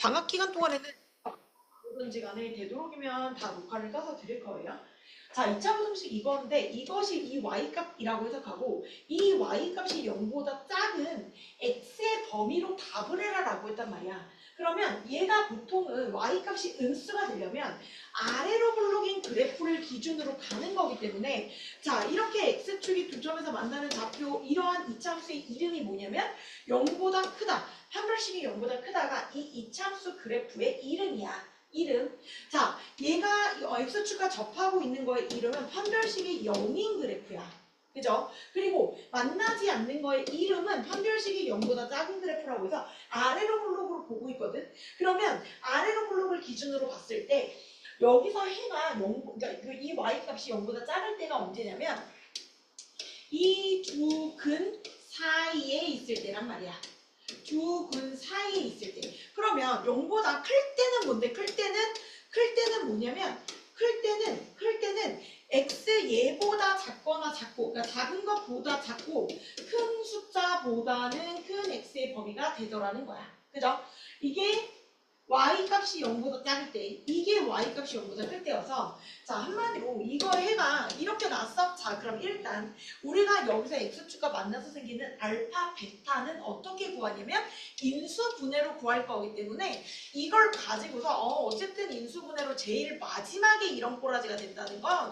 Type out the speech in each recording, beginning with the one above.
방학 기간 동안에는 뭐든지 간에 되도록이면 다 녹화를 떠서 드릴 거예요. 자, 2차 부등식 이건데 이것이 이 y값이라고 해석하고 이 y값이 0보다 작은 x의 범위로 답을 해라라고 했단 말이야. 그러면 얘가 보통은 y값이 음수가 되려면 아래로 블록인 그래프를 기준으로 가는 거기 때문에 자, 이렇게 x축이 두 점에서 만나는 좌표 이러한 2차 함수의 이름이 뭐냐면 0보다 크다. 판별식이 0보다 크다가 이 2차 함수 그래프의 이름이야. 이름. 자, 얘가 x축과 접하고 있는 거의 이름은 판별식이 0인 그래프야. 그죠? 그리고 만나지 않는 거의 이름은 판별식이 0보다 작은 그래프라고 해서 아래로 블록으로 보고 있거든. 그러면 아래로 블록을 기준으로 봤을 때 여기서 해가 0, 그러니까 이 y값이 0보다 작을 때가 언제냐면 이 두 근 사이에 있을 때란 말이야. 두 근 사이에 있을 때. 그러면 0보다 클 때는 뭔데? 클 때는 뭐냐면 클 때는 x 얘보다 작거나 작고 그러니까 작은 것보다 작고 큰 숫자보다는 큰 x의 범위가 되더라는 거야. 그죠? 이게 y값이 0보다 작을 때 이게 y값이 0보다 클 때여서 자 한마디로 이거 해가 이렇게 나왔어? 자 그럼 일단 우리가 여기서 x축과 만나서 생기는 알파, 베타는 어떻게 구하냐면 인수분해로 구할 거기 때문에 이걸 가지고서 어쨌든 인수분해로 제일 마지막에 이런 꼬라지가 된다는 건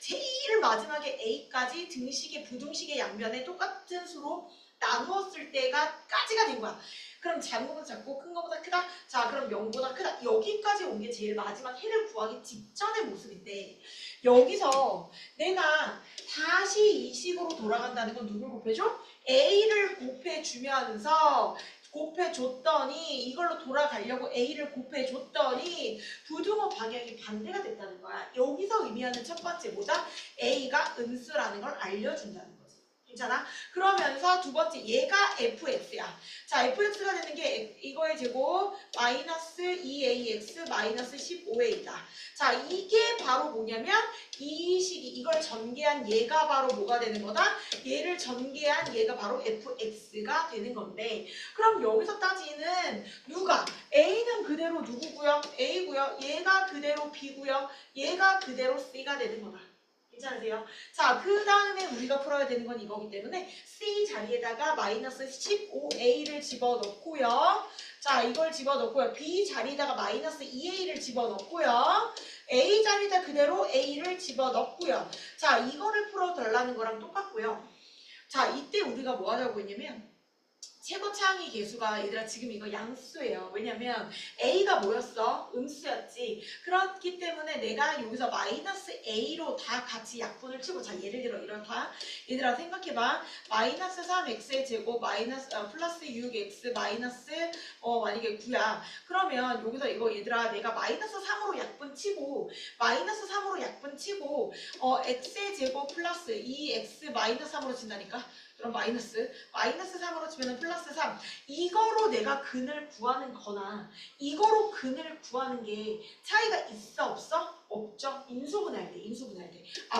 제일 마지막에 a까지 등식의 부등식의 양변에 똑같은 수로 나누었을 때가 까지가 된 거야. 그럼 작은 것보다 작고 큰 것보다 크다? 자 그럼 0보다 크다. 여기까지 온 게 제일 마지막 해를 구하기 직전의 모습인데 여기서 내가 다시 이 식으로 돌아간다는 건 누굴 곱해줘? A를 곱해주면서 곱해줬더니 이걸로 돌아가려고 A를 곱해줬더니 부등호 방향이 반대가 됐다는 거야. 여기서 의미하는 첫 번째 뭐다? A가 음수라는 걸 알려준다는 거지. 괜찮아? 그러면서 두 번째 얘가 fx야. 자 fx가 되는 게 이거의 제곱 마이너스 2ax 마이너스 15a다. 자 이게 바로 뭐냐면 이 식이 이걸 전개한 얘가 바로 뭐가 되는 거다? 얘를 전개한 얘가 바로 fx가 되는 건데 그럼 여기서 따지는 누가? a는 그대로 누구고요? a고요. 얘가 그대로 b고요. 얘가 그대로 c가 되는 거다. 괜찮으세요? 자, 그 다음에 우리가 풀어야 되는 건 이거기 때문에 C 자리에다가 마이너스 15A를 집어넣고요. 자, 이걸 집어넣고요. B 자리에다가 마이너스 2A를 집어넣고요. A 자리에다 그대로 A를 집어넣고요. 자, 이거를 풀어달라는 거랑 똑같고요. 자, 이때 우리가 뭐 하자고 했냐면 최고차항의 계수가 얘들아 지금 이거 양수예요. 왜냐면 A가 뭐였어? 음수였지. 그렇기 때문에 내가 여기서 마이너스 A로 다 같이 약분을 치고 자 예를 들어 이렇다. 얘들아 생각해봐. 마이너스 3x의 제곱 마이너스 플러스 6x 마이너스 만약에 9야. 그러면 여기서 이거 얘들아 내가 마이너스 3으로 약분 치고 마이너스 3으로 약분 치고 x의 제곱 플러스 2x 마이너스 3으로 친다니까. 그럼 마이너스 3으로 치면 플러스 3 이거로 내가 근을 구하는 거나 이거로 근을 구하는 게 차이가 있어 없어? 없죠. 인수분해할 때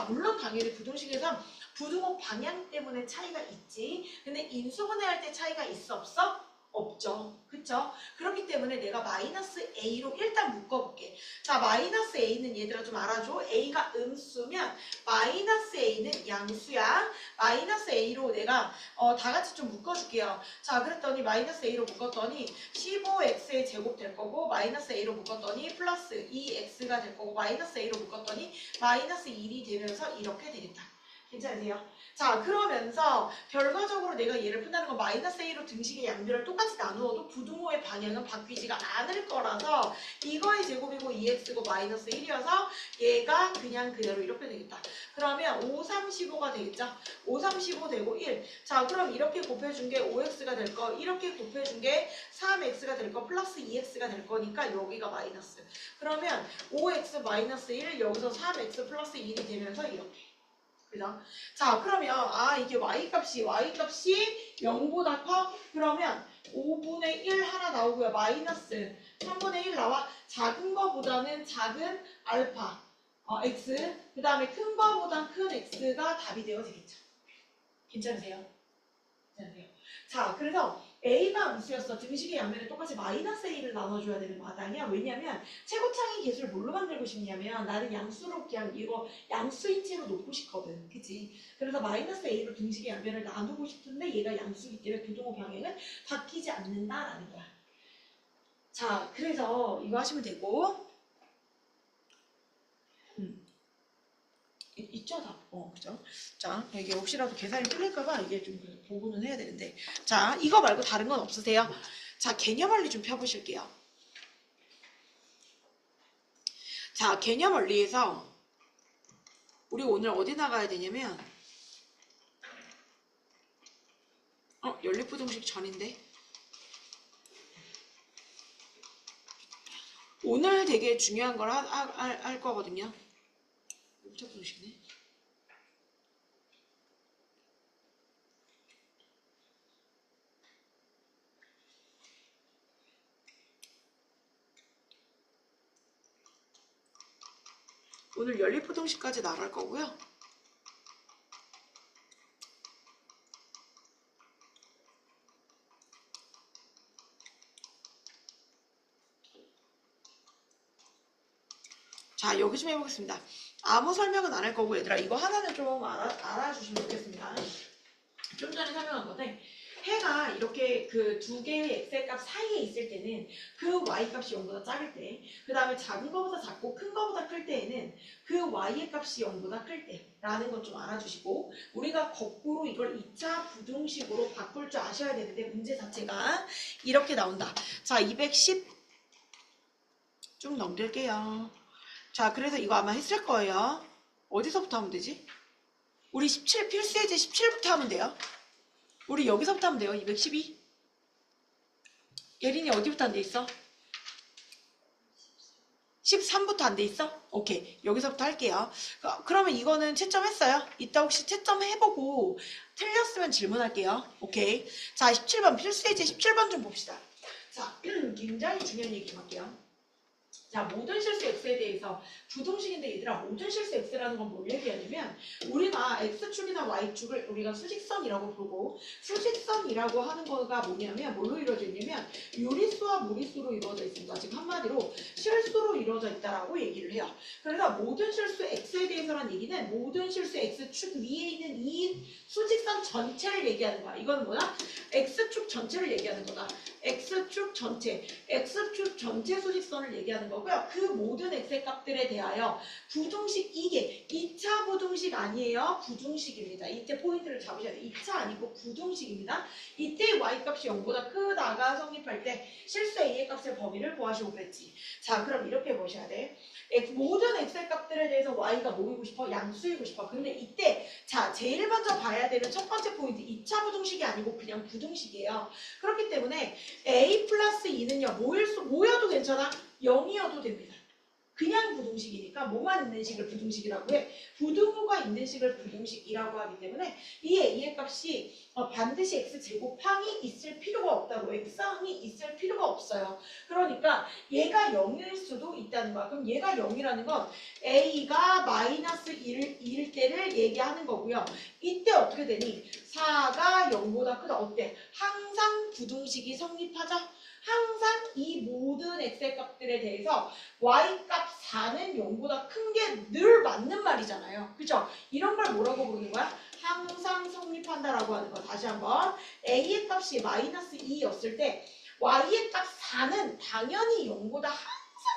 물론 당연히 부등식에서 부등호 방향 때문에 차이가 있지. 근데 인수분해할 때 차이가 있어 없어? 없죠. 그쵸? 그렇기 때문에 내가 마이너스 A로 일단 묶어볼게. 자, 마이너스 A는 얘들아 좀 알아줘. A가 음수면 마이너스 A는 양수야. 마이너스 A로 내가 다 같이 좀 묶어줄게요. 자, 그랬더니 마이너스 A로 묶었더니 15x의 제곱 될 거고 마이너스 A로 묶었더니 플러스 2x가 될 거고 마이너스 A로 묶었더니 마이너스 1이 되면서 이렇게 되겠다. 괜찮으세요? 자 그러면서 결과적으로 내가 얘를 푼다는 건 마이너스 A로 등식의 양변을 똑같이 나누어도 부등호의 방향은 바뀌지가 않을 거라서 이거의 제곱이고 2x고 마이너스 1이어서 얘가 그냥 그대로 이렇게 되겠다. 그러면 5, 3, 15가 되겠죠? 5, 3, 15 되고 1. 자 그럼 이렇게 곱해준 게 5x가 될 거, 이렇게 곱해준 게 3x가 될 거, 플러스 2x가 될 거니까 여기가 마이너스. 그러면 5x 마이너스 1, 여기서 3x 플러스 1이 되면서 이렇게. 그죠? 자 그러면 이게 y값이 0보다 커? 그러면 5분의 1 하나 나오고요. 마이너스 3분의 1 나와. 작은 거보다는 작은 알파 x 그 다음에 큰 거보다 큰 x가 답이 되어지겠죠. 괜찮으세요? 괜찮으세요? 자 그래서 A가 음수였어. 등식의 양면에 똑같이 마이너스 A를 나눠줘야 되는 마당이야. 왜냐면 최고창의 개수를 뭘로 만들고 싶냐면 나는 양수로 그냥 이거 양수인체로 놓고 싶거든. 그치? 그래서 마이너스 A로 등식의 양면을 나누고 싶은데 얘가 양수이기 때문에 부동호 방향은 바뀌지 않는다라는 거야. 자, 그래서 이거 하시면 되고 있죠, 다. 그죠? 자, 이게 혹시라도 계산이 틀릴까봐 이게 좀 보고는 해야 되는데. 자, 이거 말고 다른 건 없으세요? 자, 개념 원리 좀 펴보실게요. 자, 개념 원리에서 우리 오늘 어디 나가야 되냐면, 연립부등식 전인데. 오늘 되게 중요한 걸 할 거거든요. 연립부등식이네. 오늘 연립부등식까지 나갈 거고요. 자, 여기 좀 해보겠습니다. 아무 설명은 안 할 거고 얘들아 이거 하나는 좀 알아주시면 좋겠습니다. 좀 전에 설명한 건데 해가 이렇게 그 두 개의 x의 값 사이에 있을 때는 그 y 값이 0보다 작을 때, 그 다음에 작은 거보다 작고 큰 거보다 클 때에는 그 y의 값이 0보다 클 때라는 것 좀 알아주시고, 우리가 거꾸로 이걸 2차 부등식으로 바꿀 줄 아셔야 되는데 문제 자체가 이렇게 나온다. 자, 210 쭉 넘길게요. 자, 그래서 이거 아마 했을 거예요. 어디서부터 하면 되지? 우리 17 필수예제 17부터 하면 돼요. 우리 여기서부터 하면 돼요. 212. 예린이 어디부터 안 돼 있어? 13부터 안 돼 있어? 오케이. 여기서부터 할게요. 그러면 이거는 채점했어요? 이따 혹시 채점해보고 틀렸으면 질문할게요. 오케이. 자, 17번 필수예제 17번 좀 봅시다. 자, 굉장히 중요한 얘기 좀 할게요. 자, 모든 실수 x에 대해서 부등식인데 얘들아, 모든 실수 x라는 건 뭘 얘기하냐면 우리가 x축이나 y축을 우리가 수직선이라고 부르고, 수직선이라고 하는 거가 뭐냐면 뭘로 이루어져 있냐면 유리수와 무리수로 이루어져 있습니다. 지금 한마디로 실수로 이루어져 있다라고 얘기를 해요. 그래서 모든 실수 x에 대해서란 얘기는 모든 실수 x축 위에 있는 이 수직선 전체를 얘기하는 거야. 이건 뭐야? x축 전체를 얘기하는 거다. x축 전체, x축 전체 수직선을 얘기하는 거고요. 그 모든 x의 값들에 대하여 부등식, 이게 2차 부등식 아니에요. 부등식입니다. 이때 포인트를 잡으셔야 돼요. 2차 아니고 부등식입니다. 이때 y값이 0보다 크다가 성립할 때 실수 a의 값의 범위를 구하시고 그랬지. 자, 그럼 이렇게 보셔야 돼. 모든 x의 값들에 대해서 y가 뭐이고 싶어? 양수이고 싶어. 근데 이때 자, 제일 먼저 봐야 되는 첫 번째 포인트, 2차 부등식이 아니고 그냥 부등식이에요. 그렇기 때문에 a 플러스 2는요, 뭐여도 괜찮아? 0이어도 됩니다. 그냥 부등식이니까 뭐만 있는 식을 부등식이라고 해. 부등호가 있는 식을 부등식이라고 하기 때문에 이 a의 값이 반드시 x제곱항이 있을 필요가 없다고, x항이 있을 필요가 없어요. 그러니까 얘가 0일 수도 있다는 거야. 그럼 얘가 0이라는 건 a가 마이너스 1일 때를 얘기하는 거고요. 이때 어떻게 되니? 4가 0보다 크다. 어때? 항상 부등식이 성립하죠? 항상 이 모든 x의 값들에 대해서 y값 4는 0보다 큰 게 늘 맞는 말이잖아요. 그죠? 이런 걸 뭐라고 부르는 거야? 항상 성립한다라고 하는 거. 다시 한번 a의 값이 마이너스 2였을 때 y의 값 4는 당연히 0보다 항상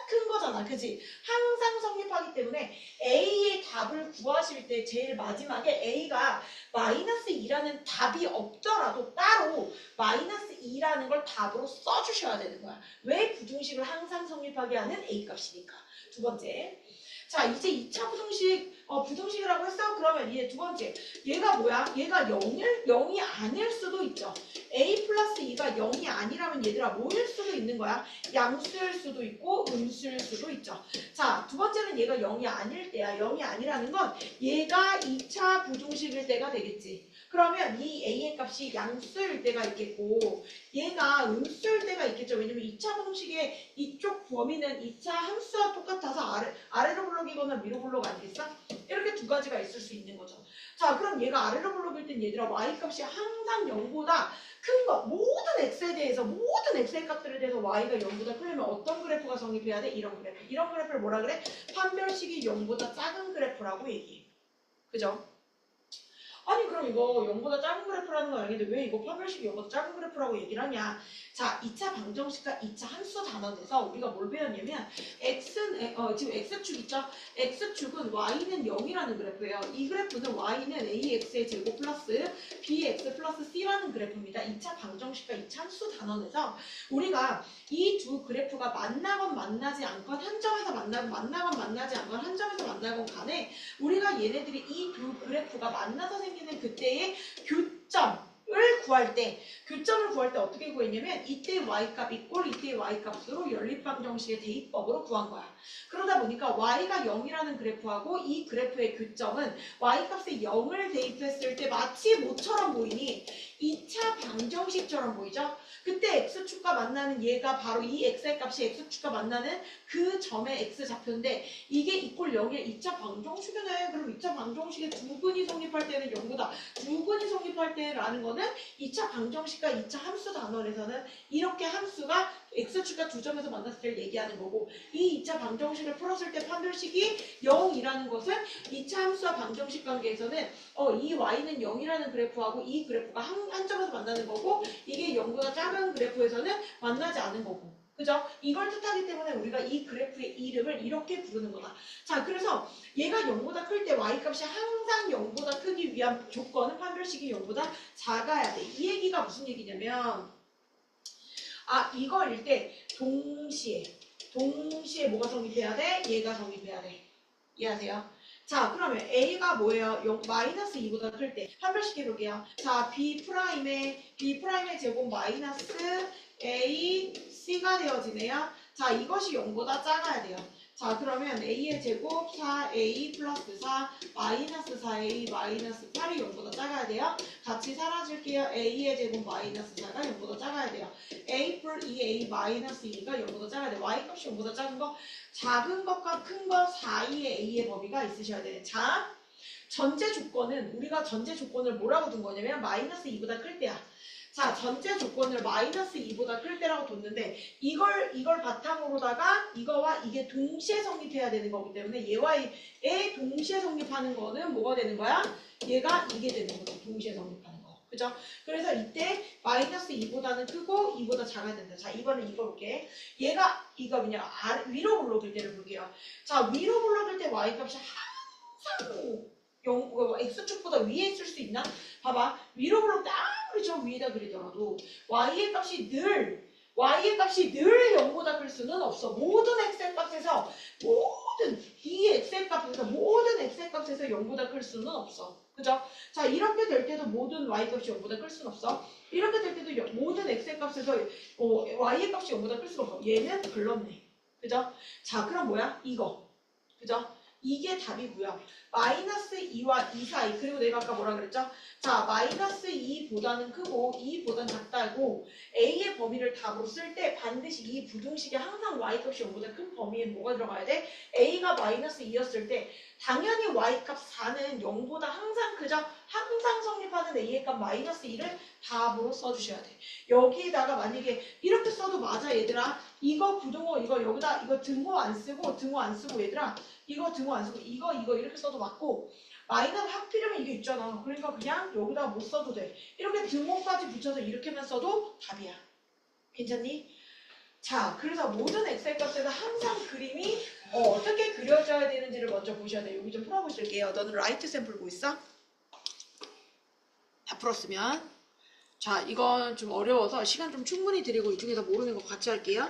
큰 거잖아. 그지? 항상 성립하기 때문에 a의 답을 구하실 때 제일 마지막에 a가 마이너스 2라는 답이 없더라도 따로 마이너스 2라는 걸 답으로 써주셔야 되는 거야. 왜? 부등식을 항상 성립하게 하는 a 값이니까. 두 번째. 자, 이제 2차 부등식이라고 했어? 그러면 이제 두 번째. 얘가 뭐야? 얘가 0이 아닐 수도 있죠. a 플러스 2가 0이 아니라면 얘들아 뭐일 수도 있는 거야? 양수일 수도 있고 음수일 수도 있죠. 자, 두 번째는 얘가 0이 아닐 때야. 0이 아니라는 건 얘가 2차 부등식일 때가 되겠지. 그러면 이 a의 값이 양수일 때가 있겠고 얘가 음수일 때가 있겠죠. 왜냐면 2차 방정식의 이쪽 범위는 2차 함수와 똑같아서 아래로 블록이거나 위로 블록 아니겠어? 이렇게 두 가지가 있을 수 있는 거죠. 자, 그럼 얘가 아래로 블록일 땐 얘들아 y값이 항상 0보다 큰 거, 모든 x에 대해서 모든 x의 값들에 대해서 y가 0보다 크려면 어떤 그래프가 성립해야 돼? 이런 그래프. 이런 그래프를 뭐라 그래? 판별식이 0보다 작은 그래프라고 얘기해. 그죠? 아니 그럼 이거 0보다 작은 그래프라는 건 알겠는데 왜 이거 판별식이 0보다 작은 그래프라고 얘기를 하냐. 자, 2차 방정식과 2차 함수 단원에서 우리가 뭘 배웠냐면 x는 지금 x축 있죠? x축은 y는 0이라는 그래프예요. 이 그래프는 y는 ax의 제곱 플러스 bx 플러스 c라는 그래프입니다. 2차 방정식과 2차 함수 단원에서 우리가 이 두 그래프가 만나건 만나지 않건 한 점에서 만나건 만나지 않건 한 점에서 만나건 간에 우리가 얘네들이 이 두 그래프가 만나서 생기는 그때의 교점을 구할 때 어떻게 구했냐면 이때 y값 이꼴 이때 y값으로 연립방정식의 대입법으로 구한 거야. 그러다 보니까 y가 0이라는 그래프하고 이 그래프의 교점은 y값에 0을 대입했을 때 마치 뭐처럼 보이니? 2차 방정식처럼 보이죠? 그때 x축과 만나는 얘가 바로 이 x의 값이 x축과 만나는 그 점의 x좌표인데 이게 이꼴 0의 2차 방정식이네. 그럼 2차 방정식에 두근이 성립할 때는 0보다 두근이 성립할 때라는 거는 2차 방정식과 2차 함수 단원에서는 이렇게 함수가 x축과 두 점에서 만났을 때 얘기하는 거고 이 2차 방정식을 풀었을 때 판별식이 0이라는 것은 2차 함수와 방정식 관계에서는 이 y는 0이라는 그래프하고 이 그래프가 한 점에서 만나는 거고 이게 0보다 작은 그래프에서는 만나지 않은 거고 그죠? 이걸 뜻하기 때문에 우리가 이 그래프의 이름을 이렇게 부르는 거다. 자, 그래서 얘가 0보다 클 때 y값이 항상 0보다 크기 위한 조건은 판별식이 0보다 작아야 돼. 이 얘기가 무슨 얘기냐면 이거일 때 동시에 뭐가 성립해야 돼? 얘가 성립해야 돼. 이해하세요? 자, 그러면 a가 뭐예요? 마이너스 2보다 클 때 판별식 해볼게요. 자, b'의 제곱 마이너스 a c가 되어지네요. 자, 이것이 0보다 작아야 돼요. 자, 그러면 a의 제곱 4a 플러스 4 마이너스 4a 마이너스 8이 0보다 작아야 돼요. 같이 사라질게요. a의 제곱 마이너스 4가 0보다 작아야 돼요. a 풀 2a 마이너스 2가 0보다 작아야 돼요. y값이 0보다 작은 거 작은 것과 큰 것 사이에 a의 범위가 있으셔야 돼요. 자, 우리가 전제 조건을 뭐라고 둔 거냐면 마이너스 2보다 클 때야. 자, 전제 조건을 마이너스 2보다 클 때라고 뒀는데 이걸 바탕으로다가 이거와 이게 동시에 성립해야 되는 거기 때문에 얘와 얘 동시에 성립하는 거는 뭐가 되는 거야? 얘가 이게 되는 거죠. 동시에 성립하는 거. 그죠? 그래서 이때 마이너스 2보다는 크고 2보다 작아야 된다. 자, 이번엔 이거 볼게. 이거 그냥 위로 블록일 때를 볼게요. 자, 위로 블록일 때 y값이 항상 x축보다 위에 있을 수 있나? 봐봐. 위로 블록 아무리 저 위에다 그리더라도 y의 값이 늘 0보다 클 수는 없어. 모든 x의 값에서 이 x의 값에서 모든 x의 값에서 0보다 클 수는 없어. 그죠? 자, 이렇게 될 때도 모든 y값이 0보다 클 수는 없어. 이렇게 될 때도 모든 x의 값에서 y의 값이 0보다 클 수가 없어. 얘는 글렀네. 그죠? 자, 그럼 뭐야? 이거. 그죠? 이게 답이고요. 마이너스 2와 2 사이 그리고 내가 아까 뭐라 그랬죠? 자, 마이너스 2보다는 크고 2보다는 작다고 A의 범위를 답으로 쓸 때 반드시 이 부등식에 항상 Y값이 0보다 큰 범위에 뭐가 들어가야 돼? A가 마이너스 2였을 때 당연히 Y값 4는 0보다 항상 항상 성립하는 A의 값 마이너스 2를 답으로 써주셔야 돼. 여기에다가 만약에 이렇게 써도 맞아 얘들아. 이거 부등호 이거 여기다 이거 등호 안 쓰고 얘들아 이거 등호 안 쓰고 이거 이렇게 써도 맞고 마이너스 하필이면 이게 있잖아. 그러니까 그냥 여기다가 못 써도 돼. 이렇게 등호까지 붙여서 이렇게만 써도 답이야. 괜찮니? 자, 그래서 모든 x의 값에서 항상 그림이 어떻게 그려져야 되는지를 먼저 보셔야 돼요. 여기 좀 풀어보실게요. 너는 라이트 샘 풀고 있어? 다 풀었으면 자, 이건 좀 어려워서 시간 좀 충분히 드리고 이 중에서 모르는 거 같이 할게요.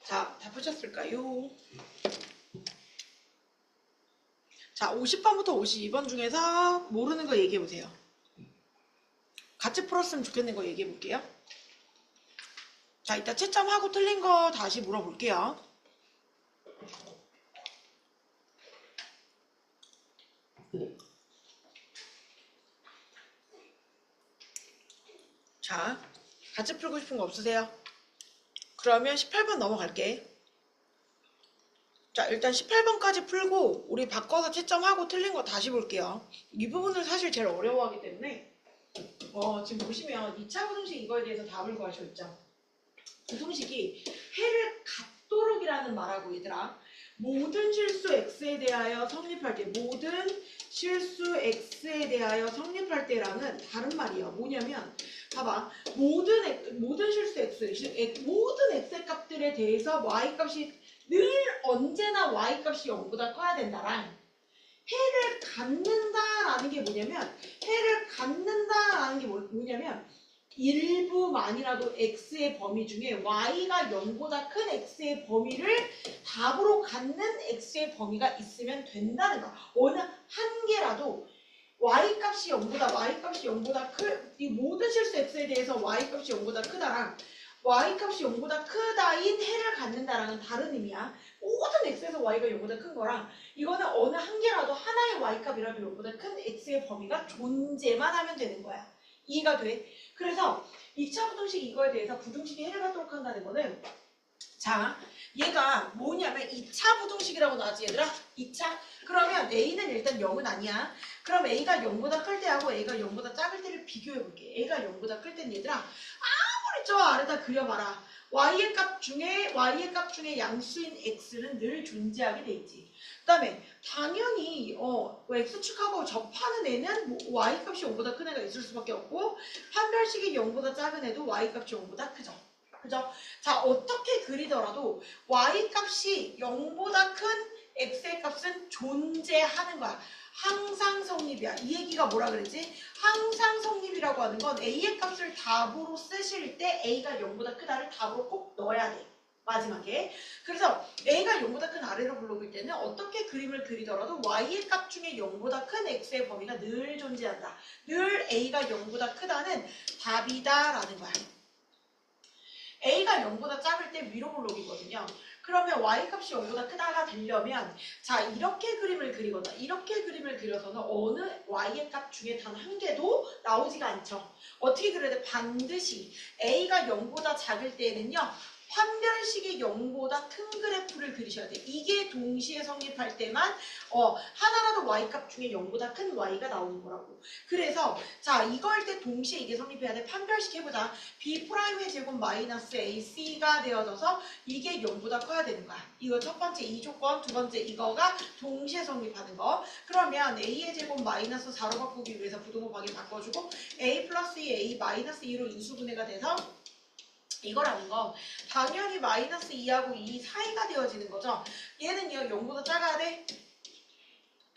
자, 다 푸셨을까요? 자, 50번부터 52번 중에서 모르는 거 얘기해보세요. 같이 풀었으면 좋겠는 거 얘기해볼게요. 자, 이따 채점하고 틀린 거 다시 물어볼게요. 자, 같이 풀고 싶은 거 없으세요? 그러면 18번 넘어갈게. 자, 일단 18번까지 풀고 우리 바꿔서 채점하고 틀린 거 다시 볼게요. 이 부분을 사실 제일 어려워하기 때문에 지금 보시면 2차 부등식 이거에 대해서 답을 구하셔 있죠. 부등식이 해를 갖도록이라는 말하고 얘들아, 모든 실수 x에 대하여 성립할 때, 모든 실수 x에 대하여 성립할 때라는 다른 말이야. 뭐냐면 봐봐, 모든 실수 x, 모든 x의 값들에 대해서 y값이 늘 언제나 y값이 0보다 커야 된다랑, 해를 갖는다라는 게 뭐냐면, 해를 갖는다라는 게 뭐냐면 일부만이라도 x의 범위 중에 y가 0보다 큰 x의 범위를 답으로 갖는 x의 범위가 있으면 된다는 거야. 어느 한 개라도 y값이 0보다 이 모든 실수 x에 대해서 y값이 0보다 크다랑 y값이 0보다 크다인 해를 갖는다라는 다른 의미야. 모든 x에서 y가 0보다 큰 거랑, 이거는 어느 한 개라도 하나의 y값이라도 0보다 큰 x의 범위가 존재만 하면 되는 거야. 이해가 돼? 그래서 2차 부등식 이거에 대해서 부등식이 해를 갖도록 한다는 거는, 자, 얘가 뭐냐면 2차 부등식이라고 나왔지 얘들아? 2차? 그러면 a는 일단 0은 아니야. 그럼 a가 0보다 클 때하고 a가 0보다 작을 때를 비교해 볼게. a가 0보다 클 때는 얘들아, 아무리 저 아래다 그려봐라. y의 값 중에 양수인 x는 늘 존재하게 돼 있지. 그 다음에 당연히 x축하고 접하는 애는 y값이 0보다 큰 애가 있을 수밖에 없고, 판별식이 0보다 작은 애도 y값이 0보다 크죠. 그죠? 자, 어떻게 그리더라도 y값이 0보다 큰 x의 값은 존재하는 거야. 항상 성립이야. 이 얘기가 뭐라 그랬지? 항상 성립이라고 하는 건 a의 값을 답으로 쓰실 때 a가 0보다 크다를 답으로 꼭 넣어야 돼. 마지막에. 그래서 a가 0보다 큰 아래로 불러볼 때는 어떻게 그림을 그리더라도 y의 값 중에 0보다 큰 x의 범위가 늘 존재한다. 늘 a가 0보다 크다는 답이다라는 거야. a가 0보다 작을 때 위로 블록이거든요. 그러면 y값이 0보다 크다가 되려면, 자, 이렇게 그림을 그리거나 이렇게 그림을 그려서는 어느 y의 값 중에 단 한 개도 나오지가 않죠. 어떻게 그려야 돼? 반드시 a가 0보다 작을 때에는요, 판별식이 0보다 큰 그래프를 그리셔야 돼. 이게 동시에 성립할 때만 하나라도 y값 중에 0보다 큰 y가 나오는 거라고. 그래서 자, 이거일 때 동시에 이게 성립해야 돼. 판별식 해보자. b'의 제곱 마이너스 ac가 되어져서 이게 0보다 커야 되는 거야. 이거 첫 번째 이 조건, 두 번째 이거가 동시에 성립하는 거. 그러면 a의 제곱 마이너스 4로 바꾸기 위해서 부등호방에 바꿔주고 a 플러스 2, a 마이너스 2로 인수분해가 돼서 이거라는 거, 당연히 마이너스 2하고 2 사이가 되어지는 거죠. 얘는요 0보다 작아야 돼.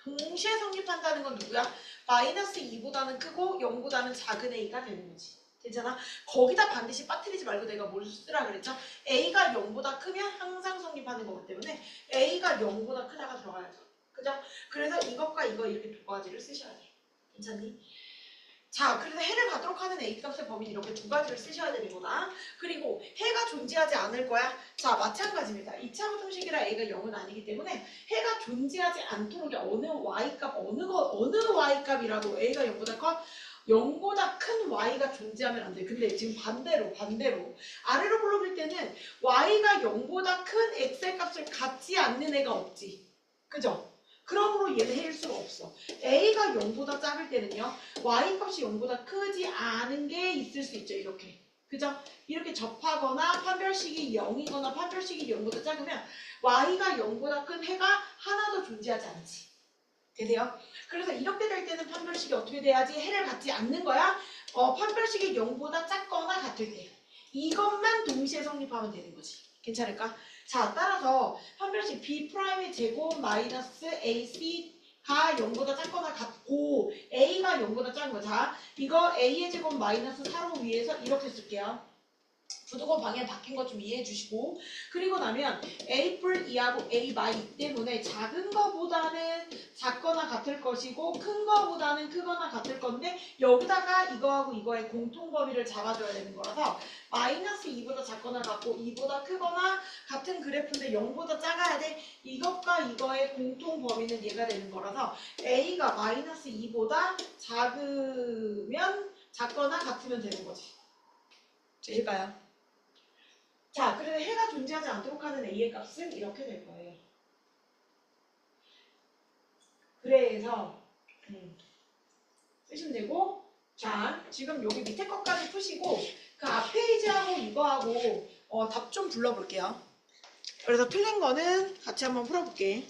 동시에 성립한다는 건 누구야? 마이너스 2보다는 크고 0보다는 작은 a가 되는 거지. 괜찮아? 거기다 반드시 빠뜨리지 말고 내가 뭘 쓰라 그랬죠? a가 0보다 크면 항상 성립하는 거기 때문에 a가 0보다 크다가 들어가야죠. 그죠? 그래서 이것과 이거 이렇게 두 가지를 쓰셔야 돼. 괜찮니? 자, 그래서 해를 갖도록 하는 a값의 범위는 이렇게 두 가지를 쓰셔야 되는 거다. 그리고 해가 존재하지 않을 거야. 자, 마찬가지입니다. 2차 부등식이라 a가 0은 아니기 때문에 해가 존재하지 않도록 어느 y값, 어느 y값이라도 a가 0보다 커? 0보다 큰 y가 존재하면 안 돼. 근데 지금 반대로 아래로 불러볼 때는 y가 0보다 큰 x의 값을 갖지 않는 애가 없지. 그죠? 그러므로 얘는 해일 수가 없어. a가 0보다 작을 때는요, y값이 0보다 크지 않은 게 있을 수 있죠. 이렇게. 그죠? 이렇게 접하거나 판별식이 0이거나 판별식이 0보다 작으면 y가 0보다 큰 해가 하나도 존재하지 않지. 되세요? 그래서 이렇게 될 때는 판별식이 어떻게 돼야지? 해를 갖지 않는 거야. 판별식이 0보다 작거나 같을 때. 이것만 동시에 성립하면 되는 거지. 괜찮을까? 자, 따라서 판별식 b'의 제곱 마이너스 ac가 0보다 작거나 같고 a가 0보다 작은 거. 자, 이거 a의 제곱 마이너스 4로 위해서 이렇게 쓸게요. 부등호 방향 바뀐 것 좀 이해해 주시고 그리고 나면 April 2하고 A by 2 때문에 작은 거보다는 작거나 같을 것이고 큰 거보다는 크거나 같을 건데 여기다가 이거하고 이거의 공통 범위를 잡아줘야 되는 거라서 마이너스 2보다 작거나 같고 2보다 크거나 같은 그래프인데 0보다 작아야 돼. 이것과 이거의 공통 범위는 얘가 되는 거라서 A가 마이너스 2보다 작거나 같으면 되는 거지. 되실까요? 자, 그래서 해가 존재하지 않도록 하는 A의 값은 이렇게 될 거예요. 그래서 쓰시면 되고 자, 지금 여기 밑에 것까지 푸시고 그 앞 페이지하고 이거하고 답 좀 불러볼게요. 그래서 틀린 거는 같이 한번 풀어볼게.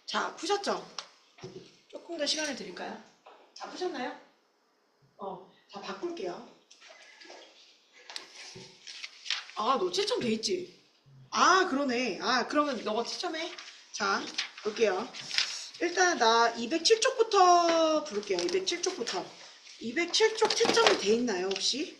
자, 푸셨죠? 조금 더 시간을 드릴까요? 자, 푸셨나요? 자, 바꿀게요. 아, 너 채점 돼 있지? 아, 그러네. 아, 그러면 너가 채점해. 자, 볼게요. 일단 나 207쪽부터 부를게요. 207쪽부터. 207쪽 채점이 돼 있나요, 혹시?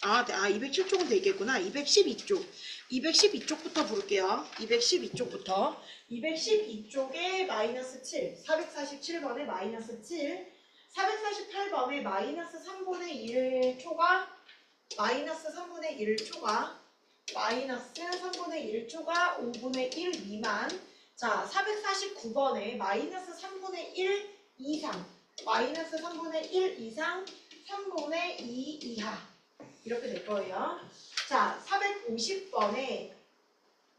아, 207쪽은 돼 있겠구나. 212쪽. 212쪽부터 부를게요. 212쪽부터. 212쪽에 마이너스 7. 447번에 마이너스 7. 448번에 마이너스 3분의 1 초과, 마이너스 3분의 1 초과, 마이너스 3분의 1 초과 5분의 1 미만. 자, 449번에 마이너스 3분의 1 이상, 마이너스 3분의 1 이상, 3분의 2 이하. 이렇게 될 거예요. 자, 450번에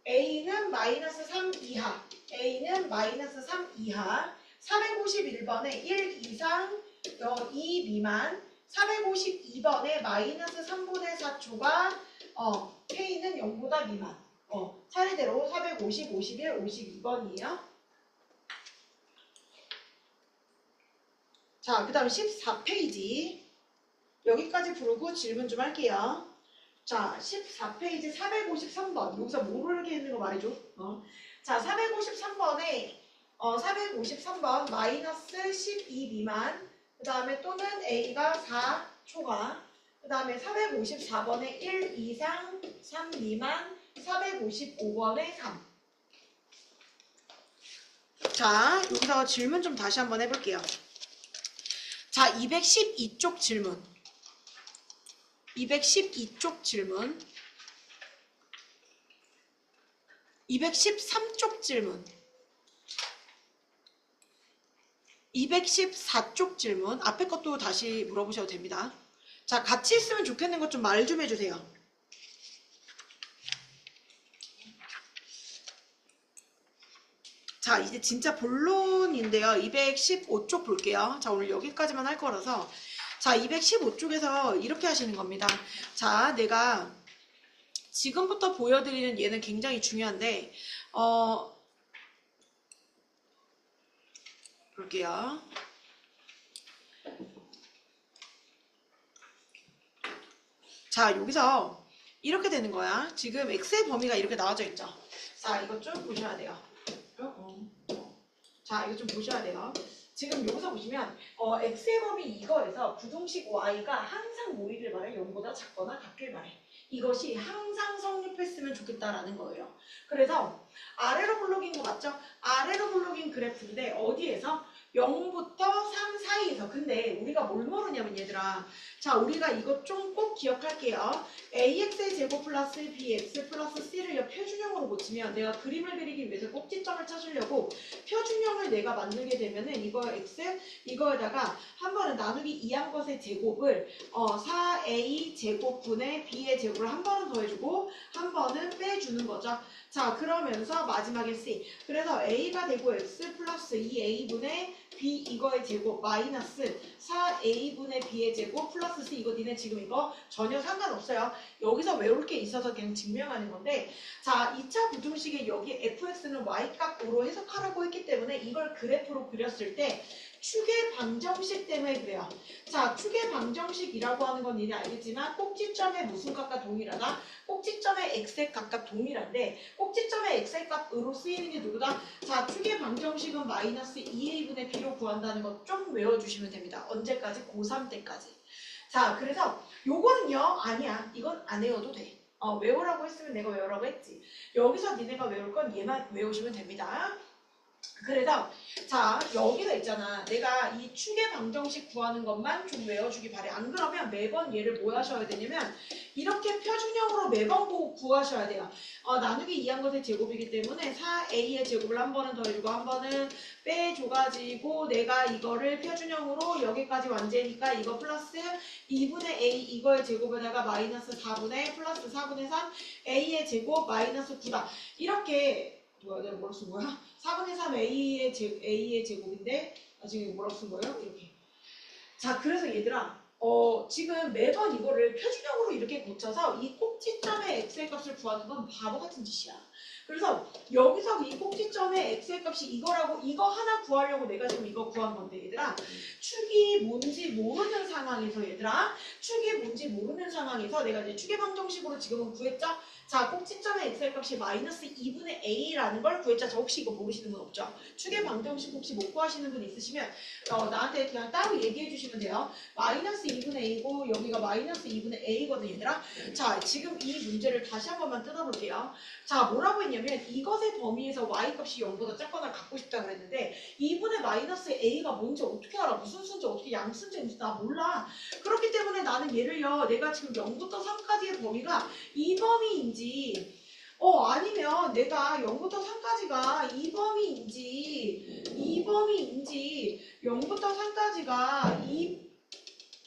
A는 마이너스 3 이하, A는 마이너스 3 이하, 451번에 1 이상, 2 미만, 452번에 마이너스 3분의 4 초과, K는 0보다 미만. 차례대로 450, 51, 52번이에요. 자, 그 다음 14페이지. 여기까지 부르고 질문 좀 할게요. 자, 14페이지 453번. 여기서 모르겠는 거 말해줘. 자, 453번에 453번 마이너스 12 미만, 그 다음에 또는 A가 4 초과, 그 다음에 454번에 1 이상 3 미만, 455번에 3. 자, 여기서 질문 좀 다시 한번 해볼게요. 자, 212쪽 질문. 212쪽 질문. 213쪽 질문. 214쪽 질문. 앞에 것도 다시 물어보셔도 됩니다. 자, 같이 있으면 좋겠는 것 좀 말 좀 해주세요. 자, 이제 진짜 본론인데요. 215쪽 볼게요. 자, 오늘 여기까지만 할 거라서. 자, 215쪽에서 이렇게 하시는 겁니다. 자, 내가 지금부터 보여드리는 얘는 굉장히 중요한데, 볼게요. 자, 여기서 이렇게 되는 거야. 지금 x의 범위가 이렇게 나와져 있죠. 자, 이것 좀 보셔야 돼요. 자, 이거 좀 보셔야 돼요. 지금 여기서 보시면 x의 범위 이거에서 부등식 y가 항상 뭐이길 바래? 0보다 작거나 같길 바래. 이것이 항상 성립했으면 좋겠다라는 거예요. 그래서 아래로 블록인 거 맞죠? 아래로 블록인 그래프인데 어디에서? 0부터 3 사이에서. 근데 우리가 뭘 모르냐면 얘들아, 자 우리가 이거 좀 꼭 기억할게요. ax의 제곱 플러스 bx 플러스 c를 표준형으로 고치면 내가 그림을 그리기 위해서 꼭지점을 찾으려고 표준형을 내가 만들게 되면은 이거 x 이거에다가 한 번은 나누기 2한 것의 제곱을 4a 제곱분의 b의 제곱을 한 번은 더해주고 한 번은 빼주는 거죠. 자 그러면서 마지막에 c. 그래서 a가 되고 x 플러스 2a분의 b 이거의 제곱 마이너스 4a분의 b의 제곱 플러스 c. 이거 니네 지금 이거 전혀 상관없어요. 여기서 외울 게 있어서 그냥 증명하는 건데, 자 2차 부등식에 여기 fx는 y값으로 해석하라고 했기 때문에 이걸 그래프로 그렸을 때 축의 방정식 때문에 그래요. 자 축의 방정식이라고 하는 건 니네 알겠지만 꼭지점의 무슨 값과 동일하다? 꼭지점의 x의 값과 동일한데 꼭지점의 x의 값으로 쓰이는 게 누구다? 자 축의 방정식은 마이너스 2a분의 b로 구한다는 것 좀 외워주시면 됩니다. 언제까지? 고3 때까지. 자 그래서 요거는요 아니야 이건 안 외워도 돼. 외우라고 했으면 내가 외우라고 했지. 여기서 니네가 외울 건 얘만 외우시면 됩니다. 그래서 자 여기서 있잖아, 내가 이 축의 방정식 구하는 것만 좀 외워주기 바래. 안 그러면 매번 얘를 뭐 하셔야 되냐면 이렇게 표준형으로 매번 구하셔야 돼요. 나누기 2한 것의 제곱이기 때문에 4a의 제곱을 한 번은 더해주고 한 번은 빼줘가지고 내가 이거를 표준형으로 여기까지 완제니까 이거 플러스 2분의 a 이거의 제곱에다가 마이너스 4분의 플러스 4분의 3 a의 제곱 마이너스 9다. 이렇게 내가 뭐라고 쓴 거야? 4분의 3 A의 제곱인데 지금 뭐라고 쓴 거예요? 이렇게. 자 그래서 얘들아 지금 매번 이거를 표준형으로 이렇게 고쳐서 이 꼭지점의 x의 값을 구하는 건 바보 같은 짓이야. 그래서 여기서 이 꼭지점의 x의 값이 이거라고, 이거 하나 구하려고 내가 지금 이거 구한 건데 얘들아, 축이 뭔지 모르는 상황에서 얘들아, 축이 뭔지 모르는 상황에서 내가 이제 축의 방정식으로 지금은 구했죠? 자 꼭지점의 x의 값이 마이너스 2분의 a라는 걸 구했죠? 저 혹시 이거 모르시는 분 없죠? 축의 방정식 혹시 못 구하시는 분 있으시면 나한테 그냥 따로 얘기해 주시면 돼요. 마이너스 2분의 a고 여기가 마이너스 2분의 a거든 얘들아. 자 지금 이 문제를 다시 한 번만 뜯어볼게요. 자 뭐라고 했냐면 이것의 범위에서 y값이 0보다 작거나 같고 싶다 그랬는데 2분의 마이너스 a가 뭔지 어떻게 알아? 무슨 수인지 어떻게 양수인지 나 몰라. 그렇기 때문에 나는 얘를요 내가 지금 0부터 3까지의 범위가 이 범위인지 아니면 내가 0부터 3까지가 이 범위인지 0부터 3까지가 이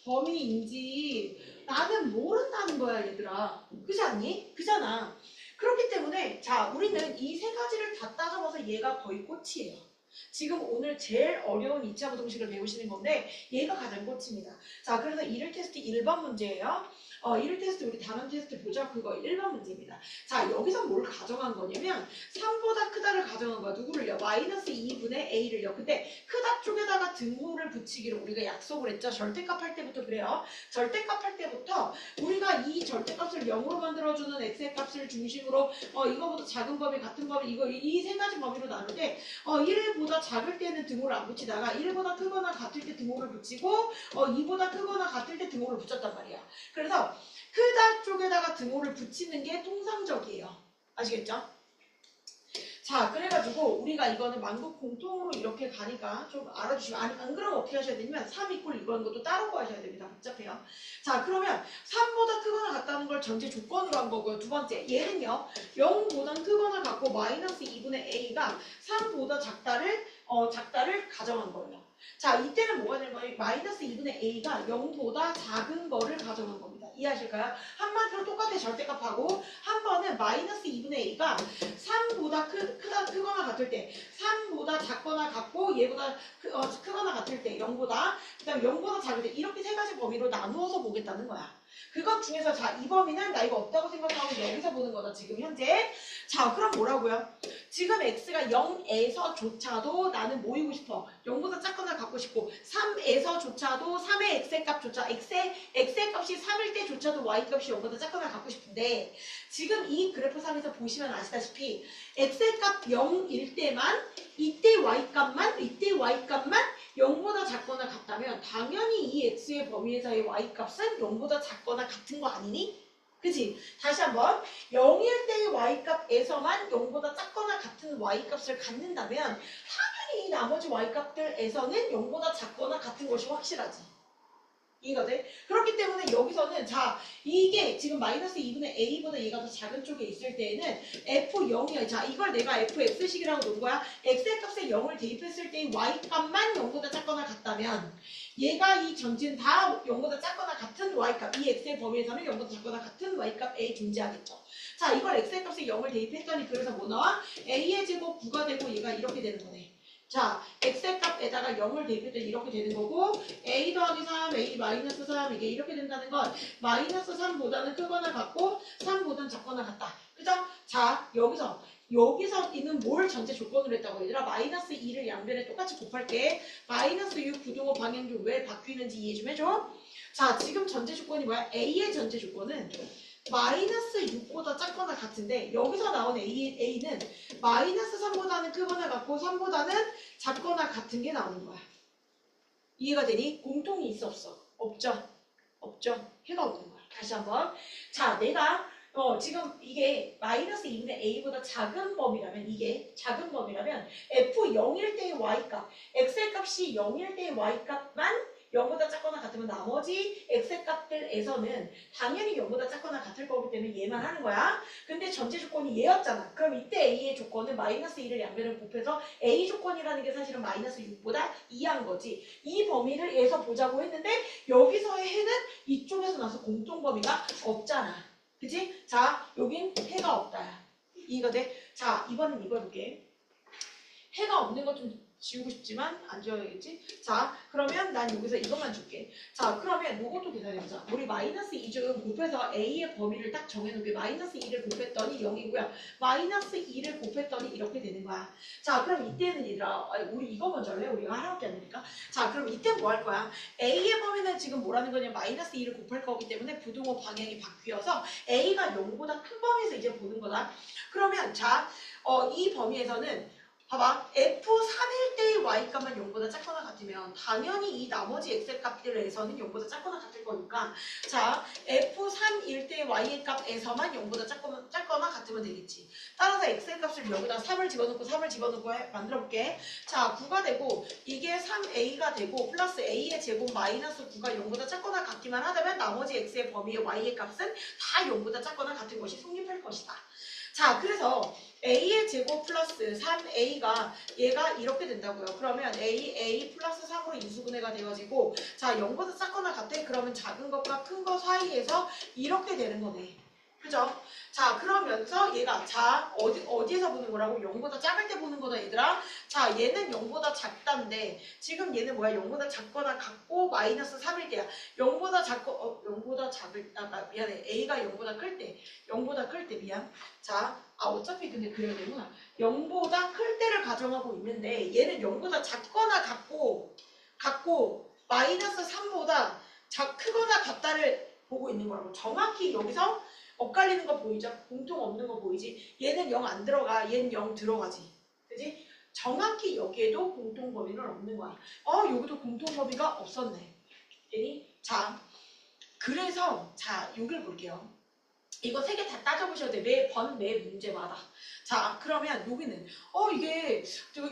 범위인지 나는 모른다는 거야 얘들아. 그렇지 않니? 그잖아. 그렇기 때문에 자 우리는 이 세 가지를 다 따져봐서 얘가 거의 꽃이에요. 지금 오늘 제일 어려운 2차 부등식을 배우시는 건데 얘가 가장 꽃입니다. 자 그래서 1일 테스트 1번 문제예요. 1일 테스트 우리 단원 테스트 보자. 그거 1번 문제입니다. 자 여기서 뭘 가정한 거냐면 3보다 크다를 가정한 거야. 누구를요? 마이너스 2분의 a를요. 근데 크다 쪽에다가 등호를 붙이기로 우리가 약속을 했죠. 절대값 할 때부터 그래요. 절대값 할 때부터 우리가 이 절대값을 0으로 만들어주는 x의 값을 중심으로 이거보다 작은 범위 같은 범위 이거 이 세 가지 범위로 나눌 때 1보다 작을 때는 등호를 안 붙이다가 1보다 크거나 같을 때 등호를 붙이고 2보다 크거나 같을 때 등호를 붙였단 말이야. 그래서 크다 쪽에다가 등호를 붙이는 게 통상적이에요. 아시겠죠? 자 그래가지고 우리가 이거는 만국 공통으로 이렇게 가니까 좀 알아주시면 안 그러면 어떻게 하셔야 되냐면 3 이꼴 이런 것도 따로 구하셔야 됩니다. 복잡해요. 자 그러면 3보다 크거나 같다는 걸 전제 조건으로 한 거고요. 두 번째 얘는요 0보다 크거나 같고 마이너스 2분의 a가 3보다 작다를 가정한 거예요. 자 이때는 뭐가 되는 거예요? 마이너스 2분의 a가 0보다 작은 거를 가정한 겁니다. 이해하실까요? 한마디로 똑같아 절대값하고 한 번은 마이너스 2분의 a가 3보다 크거나 같을 때 3보다 작거나 같고 얘보다 크거나 같을 때 0보다 그 다음에 0보다 작을 때 이렇게 세 가지 범위로 나누어서 보겠다는 거야. 그것 중에서 자 이 범위는 나 이거 없다고 생각하고 여기서 보는 거다 지금 현재. 자 그럼 뭐라고요? 지금 x가 0에서조차도 나는 모이고 싶어. 0보다 작거나 같고 싶고 3에서조차도 3의 x의 값조차 x의 값이 3일 때조차도 y 값이 0보다 작거나 같고 싶은데 지금 이 그래프 상에서 보시면 아시다시피 x의 값 0일 때만 이때 y 값만 0보다 작거나 같다면 당연히 이 x의 범위에서의 y 값은 0보다 작거나 같은 거 아니니? 그치? 다시 한번 0일 때의 y값에서만 0보다 작거나 같은 y값을 갖는다면 당연히 이 나머지 y값들에서는 0보다 작거나 같은 것이 확실하지. 이해가 돼? 그렇기 때문에 여기서는 자 이게 지금 마이너스 2분의 a보다 얘가 더 작은 쪽에 있을 때에는 f0이야. 자 이걸 내가 fx식이라고 놓은 거야. x의 값에 0을 대입했을 때 y값만 0보다 작거나 같다면 얘가 이 전체는 다 0보다 작거나 같은 y값 이 x의 범위에서는 0보다 작거나 같은 y값에 존재하겠죠. 자 이걸 x의 값에 0을 대입했더니 그래서 뭐 나와? a의 제곱 9가 되고 얘가 이렇게 되는 거네. 자, x의 값에다가 0을 대입했더니 이렇게 되는 거고 a 더하기 3, a 마이너스 3 이게 이렇게 된다는 건 마이너스 3보다는 크거나 같고 3보다는 작거나 같다. 그죠? 자, 여기서 있는 뭘 전체 조건으로 했다고 얘들아? 마이너스 2를 양변에 똑같이 곱할게. 마이너스 6 부등호 방향조 왜 바뀌는지 이해 좀 해줘. 자, 지금 전체 조건이 뭐야? a의 전체 조건은 마이너스 6보다 작거나 같은데 여기서 나온 A는 마이너스 3보다는 크거나 같고 3보다는 작거나 같은 게 나오는 거야. 이해가 되니? 공통이 있어 없어? 없죠? 없죠? 해가 없는 거야. 다시 한번. 자 내가 지금 이게 마이너스 2분의 A보다 작은 범위라면 이게 작은 범위라면 F0일 때의 Y값 X의 값이 0일 때의 Y값만 0보다 작거나 같으면 나머지 x의 값들에서는 당연히 0보다 작거나 같을 거기 때문에 얘만 하는 거야. 근데 전체 조건이 얘였잖아. 그럼 이때 a의 조건은 마이너스 2를 양변을 곱해서 a 조건이라는 게 사실은 마이너스 6보다 2한 거지. 이 범위를 얘에서 보자고 했는데 여기서의 해는 이쪽에서 나서 공통 범위가 없잖아. 그치? 자, 여긴 해가 없다야. 이해가 돼? 자, 이번엔 이거 해볼게. 해가 없는 거 좀 지우고 싶지만 안 지워야겠지? 자 그러면 난 여기서 이것만 줄게. 자 그러면 이것도 계산해보자. 우리 마이너스 2중 곱해서 a의 범위를 딱 정해놓게 마이너스 2를 곱했더니 0이고요. 마이너스 2를 곱했더니 이렇게 되는 거야. 자 그럼 이때는 얘들아 우리 이거 먼저 할래? 우리가 하나밖에 안 되니까. 자 그럼 이때 뭐 할 거야? a의 범위는 지금 뭐라는 거냐 마이너스 2를 곱할 거기 때문에 부등호 방향이 바뀌어서 a가 0보다 큰 범위에서 이제 보는 거다. 그러면 자 이 범위에서는 봐봐. F3일 때의 Y값만 0보다 작거나 같으면 당연히 이 나머지 X의 값들에서는 0보다 작거나 같을 거니까 자 F3일 때의 Y의 값에서만 0보다 작거나 같으면 되겠지. 따라서 X의 값을 여기다 3을 집어넣고 3을 집어넣고 만들어 볼게. 자 9가 되고 이게 3A가 되고 플러스 A의 제곱 마이너스 9가 0보다 작거나 같기만 하다면 나머지 X의 범위의 Y의 값은 다 0보다 작거나 같은 것이 성립할 것이다. 자 그래서 a의 제곱 플러스 3a가 얘가 이렇게 된다고요. 그러면 a 플러스 3으로 인수분해가 되어지고 자 0보다 작거나 같아. 그러면 작은 것과 큰 것 사이에서 이렇게 되는 거네. 그죠? 자 그러면서 얘가 자 어디에서 보는 거라고? 0보다 작을 때 보는 거다 얘들아. 자 얘는 0보다 작단데 지금 얘는 뭐야? 0보다 작거나 같고 마이너스 3일 때야. 0보다 작고 0보다 작을 미안해. a가 0보다 클 때 0보다 클 때 미안. 자 어차피 근데 그래야 되구나. 0보다 클 때를 가정하고 있는데 얘는 0보다 작거나 같고 마이너스 3보다 크거나 같다를 보고 있는 거라고. 정확히 여기서 엇갈리는 거 보이죠? 공통 없는 거 보이지? 얘는 0 안 들어가. 얘는 0 들어가지. 그지? 정확히 여기에도 공통 범위는 없는 거야. 여기도 공통 범위가 없었네. 자, 그래서 자, 여기를 볼게요. 이거 3개 다 따져보셔도 돼. 매 문제마다. 자, 그러면 여기는 이게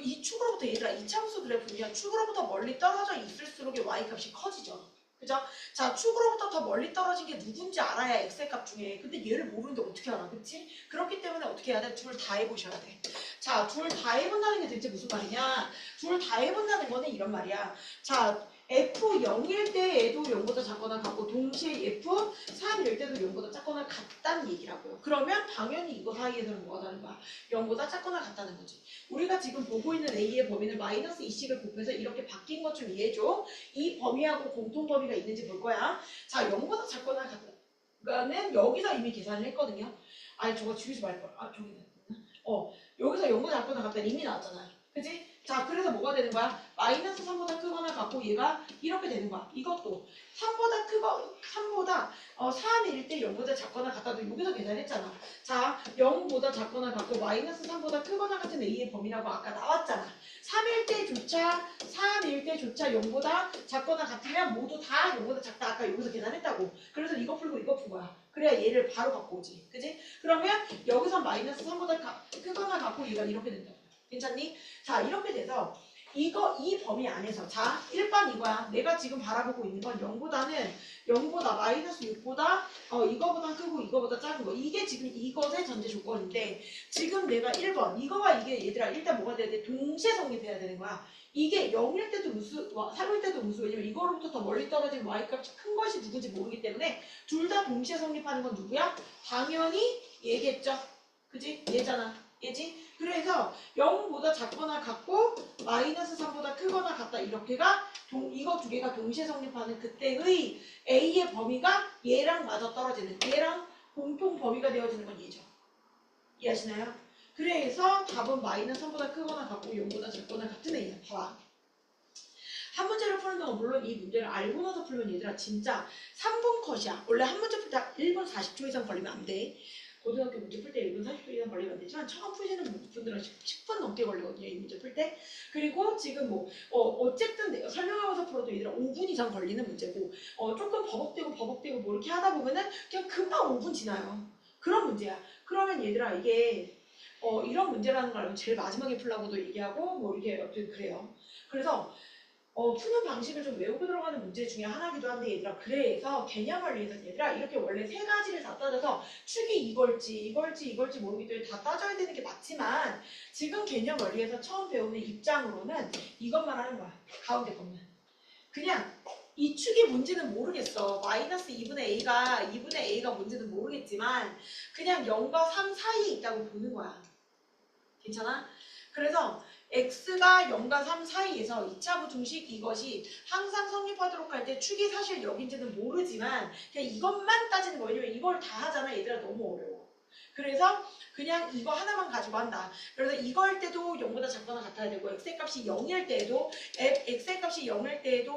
이 축으로부터 얘들아 이차함수 그래프는 축으로부터 멀리 떨어져 있을수록 y값이 커지죠. 그죠? 자, 축으로부터 더 멀리 떨어진 게 누군지 알아야 x의 값 중에. 근데 얘를 모르는데 어떻게 알아? 그치? 그렇기 때문에 어떻게 해야 돼? 둘 다 해보셔야 돼. 자, 둘 다 해본다는 게 대체 무슨 말이냐? 둘 다 해본다는 거는 이런 말이야. 자, F0일 때에도 0보다 작거나 같고 동시에 F3일 때도 0보다 작거나 같다는 얘기라고요. 그러면 당연히 이거 사이에서는 뭐가 다른 거야? 0보다 작거나 같다는 거지. 우리가 지금 보고 있는 A의 범위는 마이너스 2씩을 곱해서 이렇게 바뀐 것 좀 이해해줘. 이 범위하고 공통 범위가 있는지 볼 거야. 자, 0보다 작거나 같다는 여기서 이미 계산을 했거든요. 아니 저거 지우지 말걸. 저기 여기서 0보다 작거나 같다는 이미 나왔잖아. 그지? 자 그래서 뭐가 되는 거야? 마이너스 3보다 크거나 같고 얘가 이렇게 되는 거야. 이것도 3보다 3일 때 0보다 작거나 같다도 여기서 계산했잖아. 자 0보다 작거나 같고 마이너스 3보다 크거나 같은 A의 범위라고 아까 나왔잖아. 3일 때조차 0보다 작거나 같으면 모두 다 0보다 작다. 아까 여기서 계산했다고. 그래서 이거 풀고 이거 푼 거야. 그래야 얘를 바로 갖고 오지. 그지? 그러면 여기서 마이너스 3보다 크거나 같고 얘가 이렇게 된다. 괜찮니? 자 이렇게 돼서 이 범위 안에서 자 1번 이거야. 내가 지금 바라보고 있는 건 0보다 마이너스 6보다 이거보다 크고 이거보다 작은 거. 이게 지금 이것의 전제 조건인데 지금 내가 1번 이거와 이게 얘들아 일단 뭐가 돼야 돼? 동시에 성립해야 되는 거야. 이게 0일 때도 무수, 3일 때도 무수. 왜냐면 이거로부터 더 멀리 떨어진 y값이 큰 것이 누군지 모르기 때문에 둘 다 동시에 성립하는 건 누구야? 당연히 얘겠죠. 그지? 얘잖아. 얘지? 그래서 0보다 작거나 같고 마이너스 3보다 크거나 같다. 이렇게가 이거 두 개가 동시에 성립하는 그때의 A의 범위가 얘랑 맞아 떨어지는 얘랑 공통 범위가 되어지는 건 얘죠. 이해하시나요? 그래서 답은 마이너스 3보다 크거나 같고 0보다 작거나 같은 A야. 봐봐. 한 문제를 푸는 동안 물론 이 문제를 알고 나서 풀면 얘들아 진짜 3분 컷이야. 원래 한 문제 풀 때 1분 40초 이상 걸리면 안 돼. 고등학교 문제 풀 때 1분 40초 이상 걸리면 안 되지만 처음 푸시는 분들은 10분 넘게 걸리거든요. 이 문제 풀 때. 그리고 지금 어쨌든 내가 설명하면서 풀어도 얘들아 5분 이상 걸리는 문제고 조금 버벅대고 뭐 이렇게 하다 보면은 그냥 금방 5분 지나요. 그런 문제야. 그러면 얘들아 이게 이런 문제라는 걸 알면 제일 마지막에 풀라고도 얘기하고 뭐 이렇게 그래요. 그래서 푸는 방식을 좀 외우고 들어가는 문제 중에 하나기도 한데 얘들아 그래서 개념을 위해서 얘들아 이렇게 원래 세 가지를 다 따져서 축이 이걸지 모르기 때문에 다 따져야 되는 게 맞지만 지금 개념 원리에서 처음 배우는 입장으로는 이것만 하는 거야. 가운데 것만. 그냥 이 축이 뭔지는 모르겠어. 마이너스 2분의 A가 뭔지는 모르겠지만 그냥 0과 3 사이에 있다고 보는 거야. 괜찮아? 그래서 x가 0과 3 사이에서 2차 부등식 이것이 항상 성립하도록 할 때 축이 사실 여긴지는 모르지만 그냥 이것만 따지는 거예요. 왜냐면 이걸 다 하잖아. 얘들아 너무 어려워. 그래서 그냥 이거 하나만 가지고 한다. 그래서 이거일 때도 0보다 작거나 같아야 되고 x의 값이 0일 때에도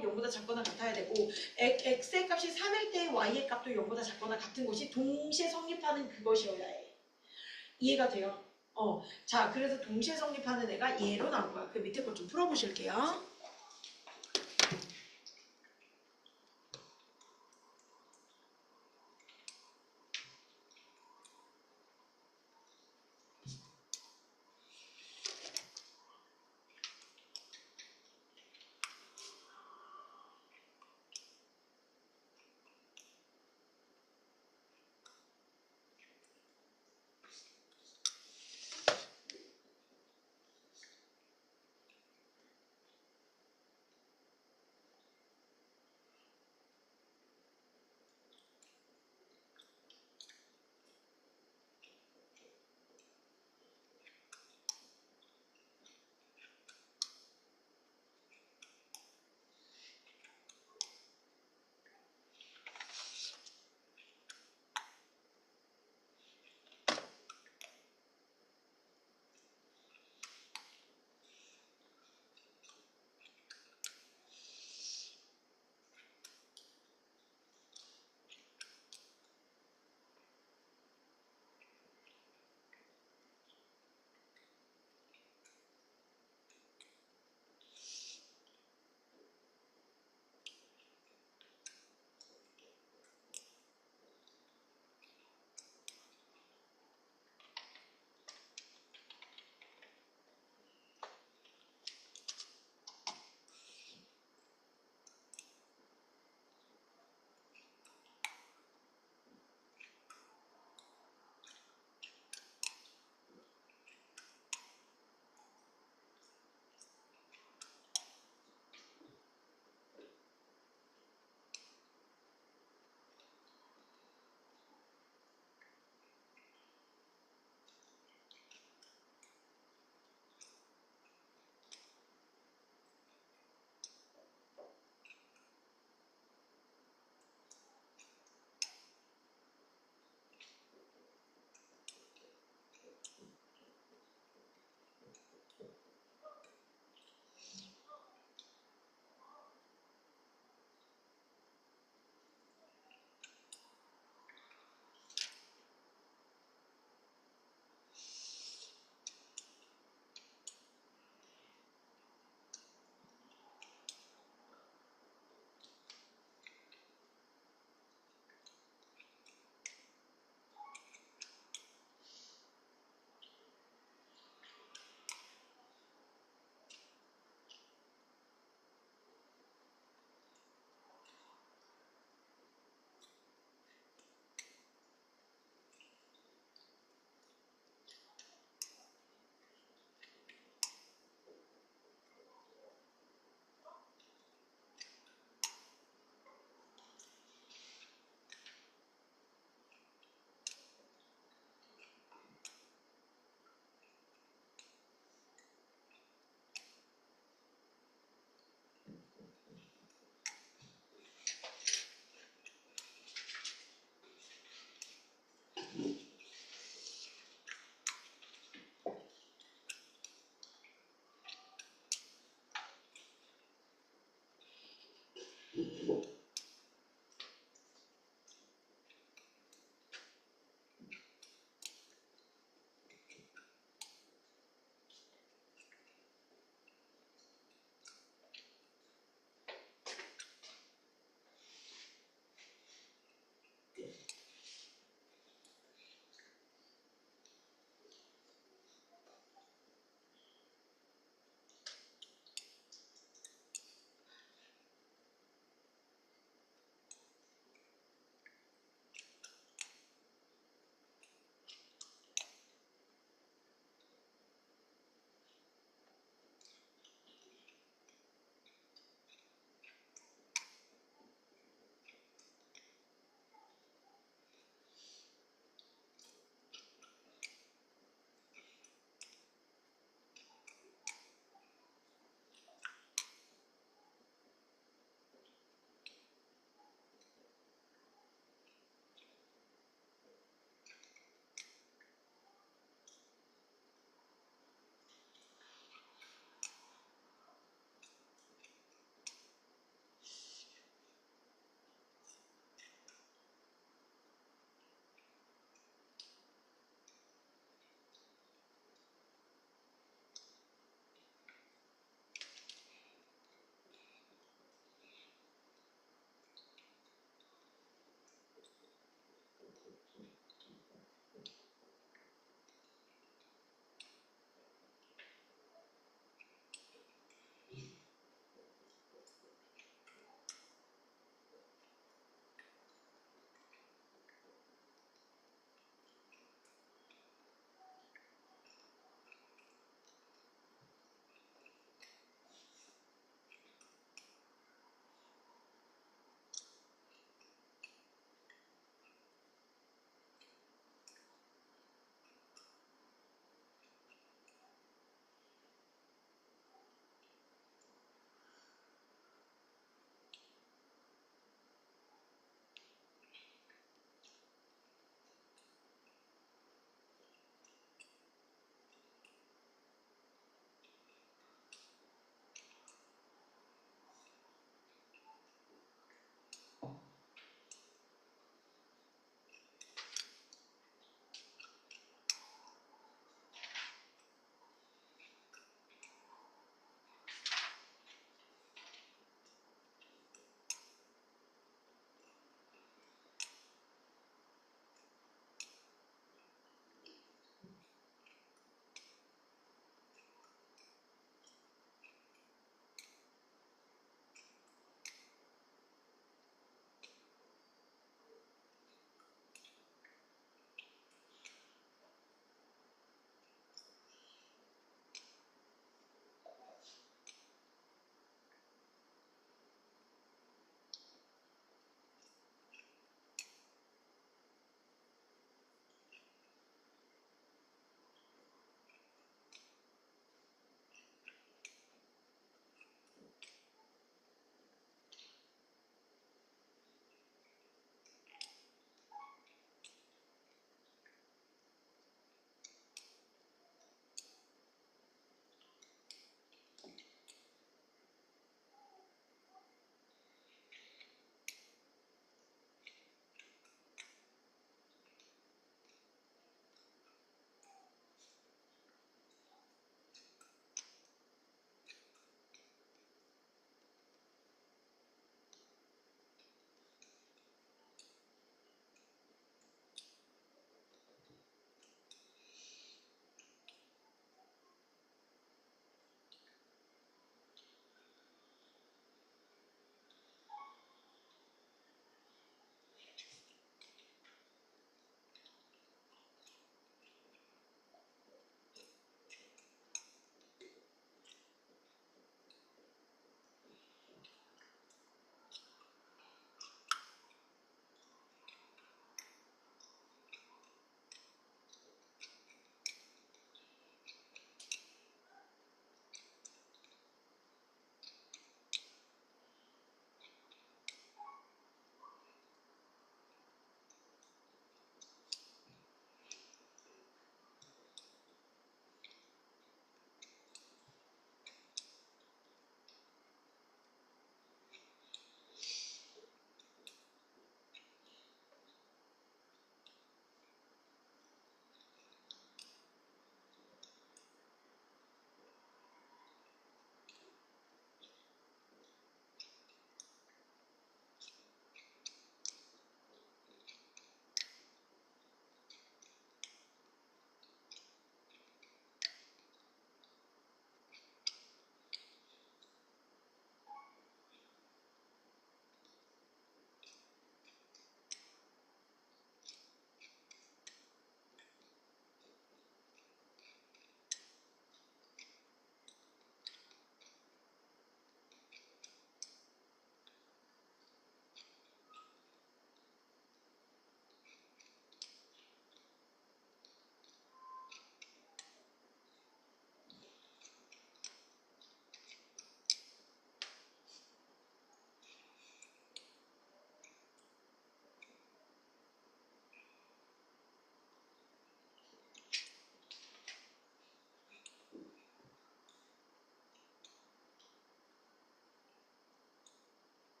0보다 작거나 같아야 되고 x의 값이 3일 때의 y의 값도 0보다 작거나 같은 것이 동시에 성립하는 그것이어야 해. 이해가 돼요? 자, 그래서 동시에 성립하는 애가 얘로 나온 거야. 그 밑에 거 좀 풀어보실게요.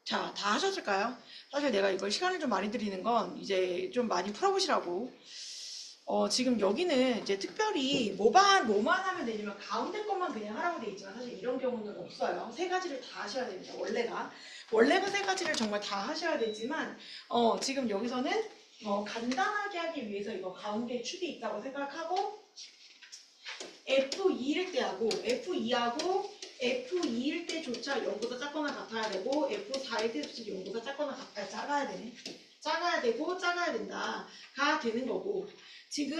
자, 다 하셨을까요? 사실 내가 이걸 시간을 좀 많이 드리는 건 이제 좀 많이 풀어보시라고. 지금 여기는 이제 특별히 뭐만 하면 되냐면 가운데 것만 그냥 하라고 돼 있지만 사실 이런 경우는 없어요. 세 가지를 다 하셔야 됩니다. 원래가 세 가지를 정말 다 하셔야 되지만 지금 여기서는 간단하게 하기 위해서 이거 가운데 축이 있다고 생각하고 F2일 때하고 F2일 때조차 0보다 작거나 같아야 되고 F4일 때조차 0보다 작거나 작아야 되네. 작아야 되고 작아야 된다가 되는 거고 지금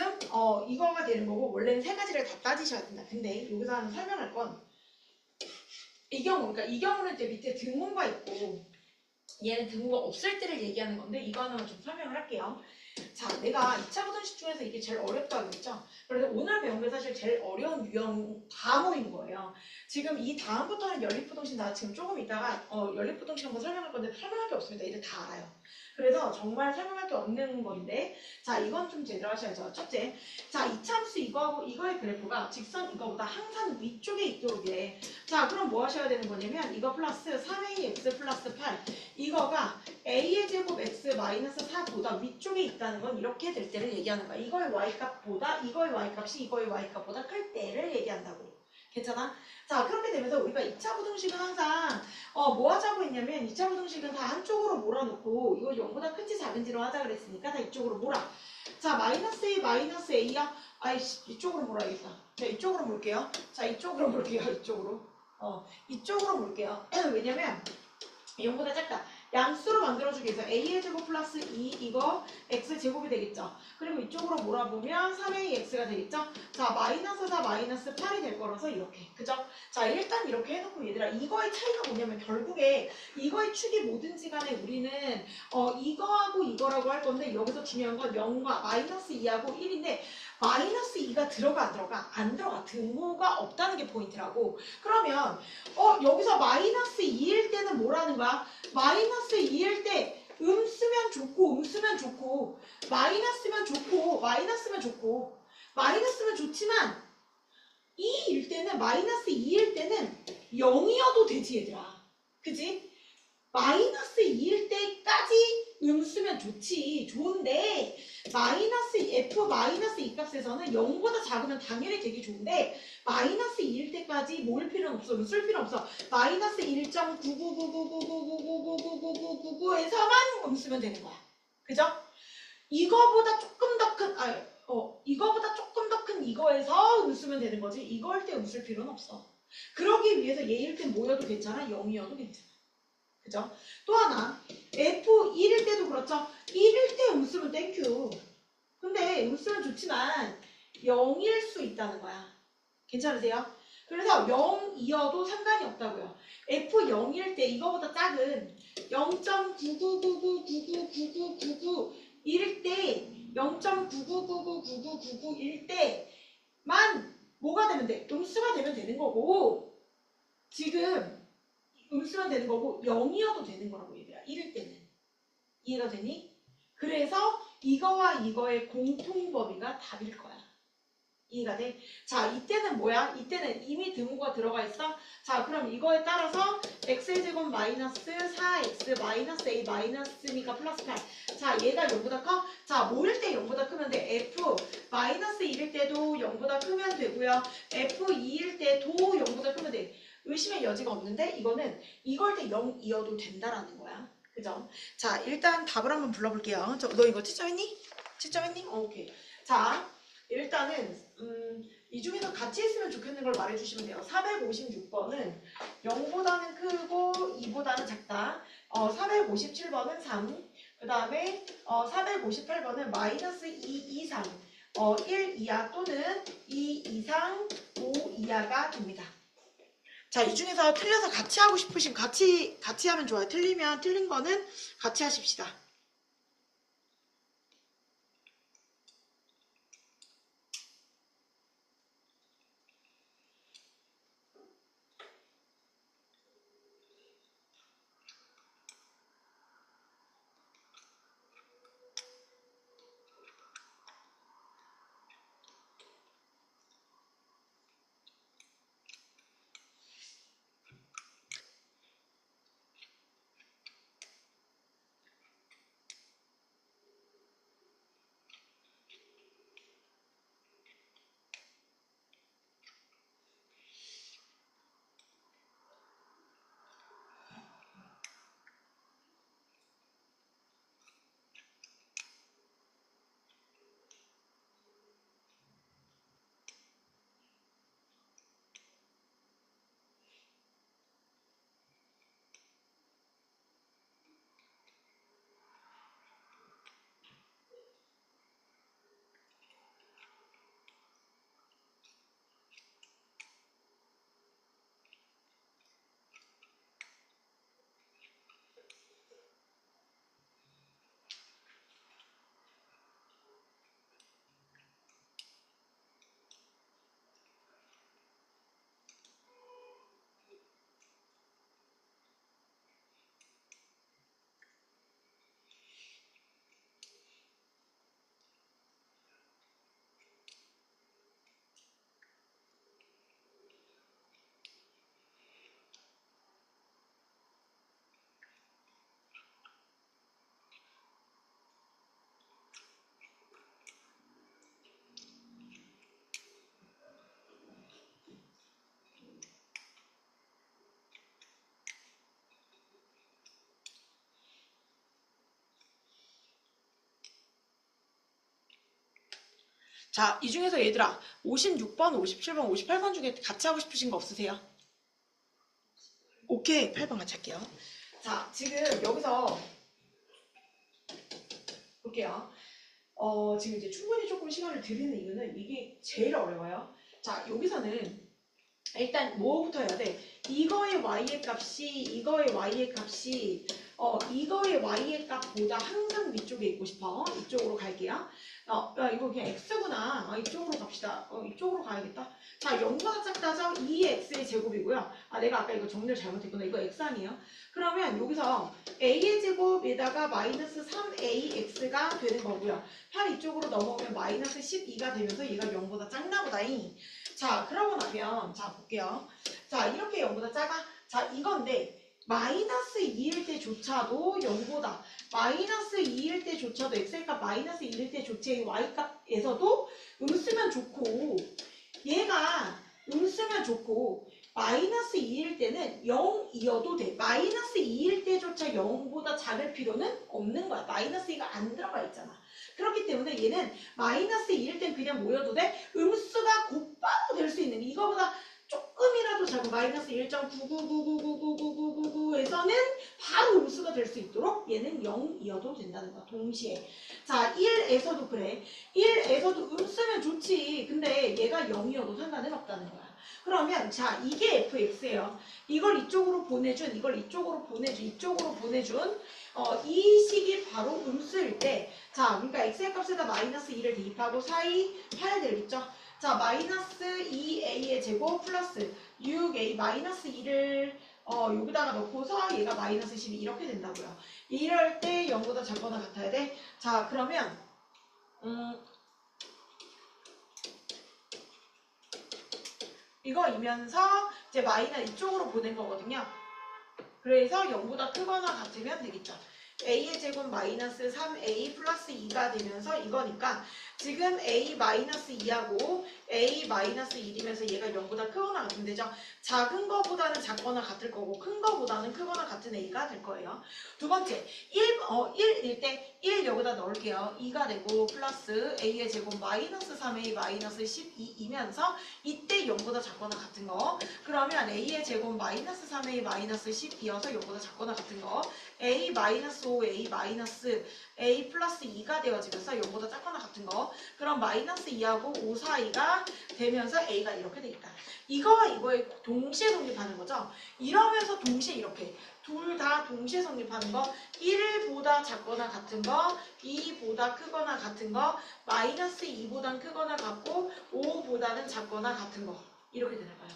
이거가 되는 거고 원래는 세 가지를 다 따지셔야 된다. 근데 여기서 하나 설명할 건 이 경우는 이제 밑에 등호가 있고 얘는 등호가 없을 때를 얘기하는 건데 이거 하나만 좀 설명을 할게요. 자, 내가 2차 부등식 중에서 이게 제일 어렵다고 했죠? 그래서 오늘 배운 게 사실 제일 어려운 유형 다 모인 거예요. 지금 이 다음부터는 연립부등식 나 지금 조금 있다가 연립부등식 한번 설명할 건데 설명할 게 없습니다. 이제 다 알아요. 그래서 정말 설명할 게 없는 건데 자, 이건 좀 제대로 하셔야죠. 첫째, 자, 이차함수 이거하고 이거의 그래프가 직선 이거보다 항상 위쪽에 있도록 해. 자, 그럼 뭐 하셔야 되는 거냐면 이거 플러스 3ax 플러스 8 이거가 a의 제곱 x 마이너스 4보다 위쪽에 있다는 건 이렇게 될 때를 얘기하는 거야. 이거의 y값보다 이거의 y값이 이거의 y값보다 클 때를 얘기한다고. 괜찮아? 자, 그렇게 되면서 우리가 2차 부등식은 항상 뭐 하자고 했냐면 2차 부등식은 다 한쪽으로 몰아놓고 이거 0보다 큰지 작은지로 하자 그랬으니까 다 이쪽으로 몰아. 자, 마이너스 a 마이너스 a야. 아이씨, 이쪽으로 몰아야겠다. 자, 이쪽으로 몰게요. 자, 이쪽으로 몰게요. 이쪽으로 몰게요. 왜냐면 0보다 작다. 양수로 만들어주기 위해서 a의 제곱 플러스 2 이거 x 제곱이 되겠죠. 그리고 이쪽으로 몰아보면 3ax가 되겠죠. 자, 마이너스 4 마이너스 8이 될 거라서 이렇게. 그죠? 자, 일단 이렇게 해놓고 얘들아 이거의 차이가 뭐냐면 결국에 이거의 축이 뭐든지 간에 우리는 이거하고 이거라고 할 건데 여기서 중요한 건 0과 마이너스 2하고 1인데 마이너스 2가 들어가 안 들어가? 안 들어가. 등호가 없다는 게 포인트라고. 그러면 여기서 마이너스 2일 때는 뭐라는 거야? 마이너스 2일 때 쓰면 좋고 마이너스면 좋지만 2일 때는 마이너스 2일 때는 0이어도 되지 얘들아. 그지? 마이너스 2일 때까지 쓰면 좋은데 F 마이너스 2 값에서는 0보다 작으면 당연히 되게 좋은데 마이너스 2일 때까지 모을 필요는 없어. 쓸 필요 없어. 마이너스 1.9999999999999에서만 쓰면 되는 거야. 그죠? 이거보다 조금 더 큰 이거에서 쓰면 되는 거지. 이거일 때 쓸 필요는 없어. 그러기 위해서 얘일 때 뭐여도 괜찮아? 0이어도 괜찮아. 그죠? 또 하나 F1일 때도 그렇죠. 1일 때 쓰면 땡큐. 근데 쓰면 좋지만 0일 수 있다는 거야. 괜찮으세요? 그래서 0이어도 상관이 없다고요. F0일 때 이거보다 작은 0.999999999일 때 0.9999999일 때만 뭐가 되면 돼? 음수가 되면 되는 거고 지금 쓰면 되는 거고 0이어도 되는 거라고 얘들아. 1일 때는. 이해가 되니? 그래서 이거와 이거의 공통범위가 답일 거야. 이해가 돼? 자, 이때는 뭐야? 이때는 이미 등호가 들어가 있어? 자, 그럼 이거에 따라서 x제곱 마이너스 4x 마이너스 a 마이너스니까 플러스 8. 자, 얘가 0보다 커? 자, 뭐일 때 0보다 크면 돼? f 마이너스 1일 때도 0보다 크면 되고요. f2일 때도 0보다 크면 돼. 의심의 여지가 없는데 이거는 이걸 때 0이어도 된다라는 거야. 그죠? 자, 일단 답을 한번 불러볼게요. 너 이거 채점했니? 오케이. 자, 일단은 이 중에서 같이 했으면 좋겠는 걸 말해주시면 돼요. 456번은 0보다는 크고 2보다는 작다. 457번은 3. 그 다음에 458번은 마이너스 2 이상 1 이하 또는 2 이상 5 이하가 됩니다. 자, 이 중에서 틀려서 같이 하고 싶으신 같이 하면 좋아요. 틀리면 틀린 거는 같이 하십시다. 자, 이 중에서 얘들아 56번, 57번, 58번 중에 같이 하고 싶으신 거 없으세요? 오케이, 8번 같이 할게요. 자, 지금 여기서 볼게요. 지금 이제 충분히 조금 시간을 드리는 이유는 이게 제일 어려워요. 자, 여기서는 일단 뭐부터 해야 돼? 이거의 y의 값이 이거의 y의 값이 이거의 y의 값보다 항상 위쪽에 있고 싶어. 이쪽으로 갈게요. 이거 그냥 x구나. 이쪽으로 갑시다. 이쪽으로 가야겠다. 자, 0보다 작다죠? 2x의 제곱이고요. 내가 아까 이거 정리를 잘못했구나. 이거 x 아니에요? 그러면 여기서 a의 제곱에다가 마이너스 3ax가 되는 거고요. 8 이쪽으로 넘어오면 마이너스 12가 되면서 얘가 0보다 작나 보다잉. 자, 그러고 나면 자 볼게요. 자, 이렇게 0보다 작아. 자, 이건데 마이너스 2일 때조차도 0보다 마이너스 2일 때조차도 x값 마이너스 1일 때조차 이 y값에서도 쓰면 좋고 얘가 쓰면 좋고 마이너스 2일 때는 0이어도 돼. 마이너스 2일 때조차 0보다 작을 필요는 없는 거야. 마이너스 2가 안 들어가 있잖아. 그렇기 때문에 얘는 마이너스 2일 땐 그냥 모여도 돼. 음수가 곧바로 될 수 있는 이거보다 조금이라도 작은 마이너스 1.999999999에서는 바로 음수가 될 수 있도록 얘는 0이어도 된다는 거야. 동시에. 자, 1에서도 그래. 1에서도 음수면 좋지. 근데 얘가 0이어도 상관은 없다는 거야. 그러면 자, 이게 fx예요. 이걸 이쪽으로 보내준, 이걸 이쪽으로 보내준, 이쪽으로 보내준 이 식이 바로 음수일 때, 자, 그러니까 x의 값에다 마이너스 2를 대입하고 사이 8 되겠죠? 자, 마이너스 2a의 제곱 플러스 6a 마이너스 2를 여기다가 넣고서 얘가 마이너스 12 이렇게 된다고요. 이럴 때 0보다 작거나 같아야 돼. 자, 그러면 이거이면서 이제 마이너스 이쪽으로 보낸 거거든요. 그래서 0보다 크거나 같으면 되겠죠. a의 제곱 마이너스 3a 플러스 2가 되면서 이거니까 지금 a 마이너스 2하고 a 마이너스 1이면서 얘가 0보다 크거나 같으면 되죠. 작은 거보다는 작거나 같을 거고 큰 거보다는 크거나 같은 a가 될 거예요. 두 번째 1일 때 1 여기다 넣을게요. 2가 되고 플러스 a의 제곱 마이너스 3a 마이너스 12이면서 이때 0보다 작거나 같은 거. 그러면 a의 제곱 마이너스 3a 마이너스 12여서 0보다 작거나 같은 거. a 마이너스 5a 마이너스 a 플러스 2가 되어지면서 0보다 작거나 같은 거. 그럼 마이너스 2하고 5 사이가 되면서 a가 이렇게 되겠다. 이거와 이거에 동시에 성립하는 거죠. 이러면서 동시에 이렇게 둘 다 동시에 성립하는 거. 1보다 작거나 같은 거, 2보다 크거나 같은 거, 마이너스 2보단 크거나 같고 5보다는 작거나 같은 거. 이렇게 되는 거예요.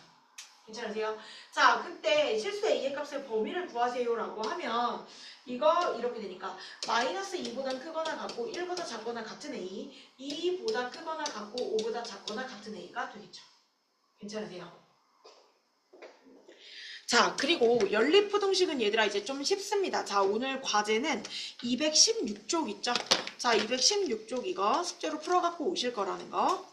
괜찮으세요? 자, 그때 실수 a의 값의 범위를 구하세요라고 하면 이거 이렇게 되니까 마이너스 2보다 크거나 같고 1보다 작거나 같은 a, 2보다 크거나 같고 5보다 작거나 같은 a가 되겠죠. 괜찮으세요? 자, 그리고 연립부등식은 얘들아 이제 좀 쉽습니다. 자, 오늘 과제는 216쪽 있죠? 자, 216쪽 이거 숙제로 풀어갖고 오실 거라는 거.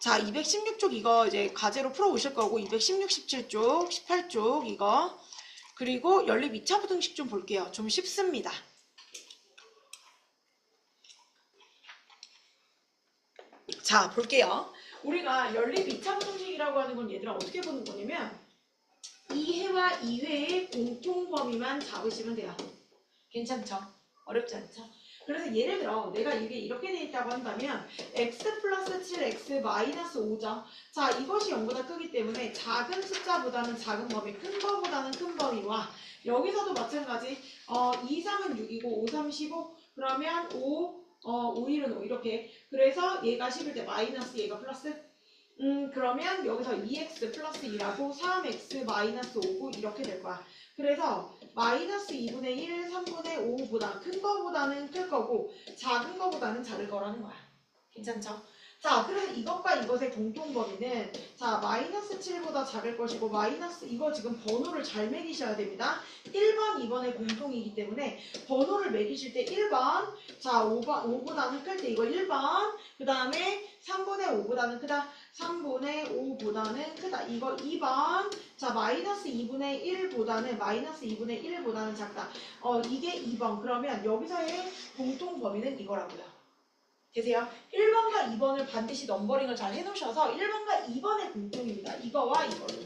자, 216쪽 이거 이제 과제로 풀어 오실 거고 216, 17쪽, 18쪽 이거 그리고 연립 2차 부등식 좀 볼게요. 좀 쉽습니다. 자, 볼게요. 우리가 연립 2차 부등식이라고 하는 건 얘들아 어떻게 보는 거냐면 2회와 2회의 공통 범위만 잡으시면 돼요. 괜찮죠? 어렵지 않죠? 그래서 예를 들어 내가 이게 이렇게 돼 있다고 한다면 x 플러스 7x 마이너스 5죠. 자, 이것이 0보다 크기 때문에 작은 숫자보다는 작은 범위, 큰 거보다는 큰 범위와 여기서도 마찬가지 2, 3은 6이고 5, 3, 15 그러면 5, 5, 1은 5 이렇게 그래서 얘가 10일 때 마이너스 얘가 플러스 그러면 여기서 2x 플러스 2라고 3x 마이너스 5고 이렇게 될 거야. 그래서 마이너스 2분의 1, 3분의 5보다 큰 거보다는 클 거고 작은 거보다는 작을 거라는 거야. 괜찮죠? 자, 그래서 이것과 이것의 공통 범위는 자, 마이너스 7보다 작을 것이고 마이너스 이거 지금 번호를 잘 매기셔야 됩니다. 1번, 2번의 공통이기 때문에 번호를 매기실 때 1번 자, 5보다는 클 때 이거 1번 그 다음에 3분의 5보다는 크다 3분의 5보다는 크다 이거 2번 자, 마이너스 2분의 1보다는 마이너스 2분의 1보다는 작다 이게 2번 그러면 여기서의 공통 범위는 이거라고요. 되세요? 1번과 2번을 반드시 넘버링을 잘 해놓으셔서 1번과 2번의 공통입니다. 이거와 이걸로.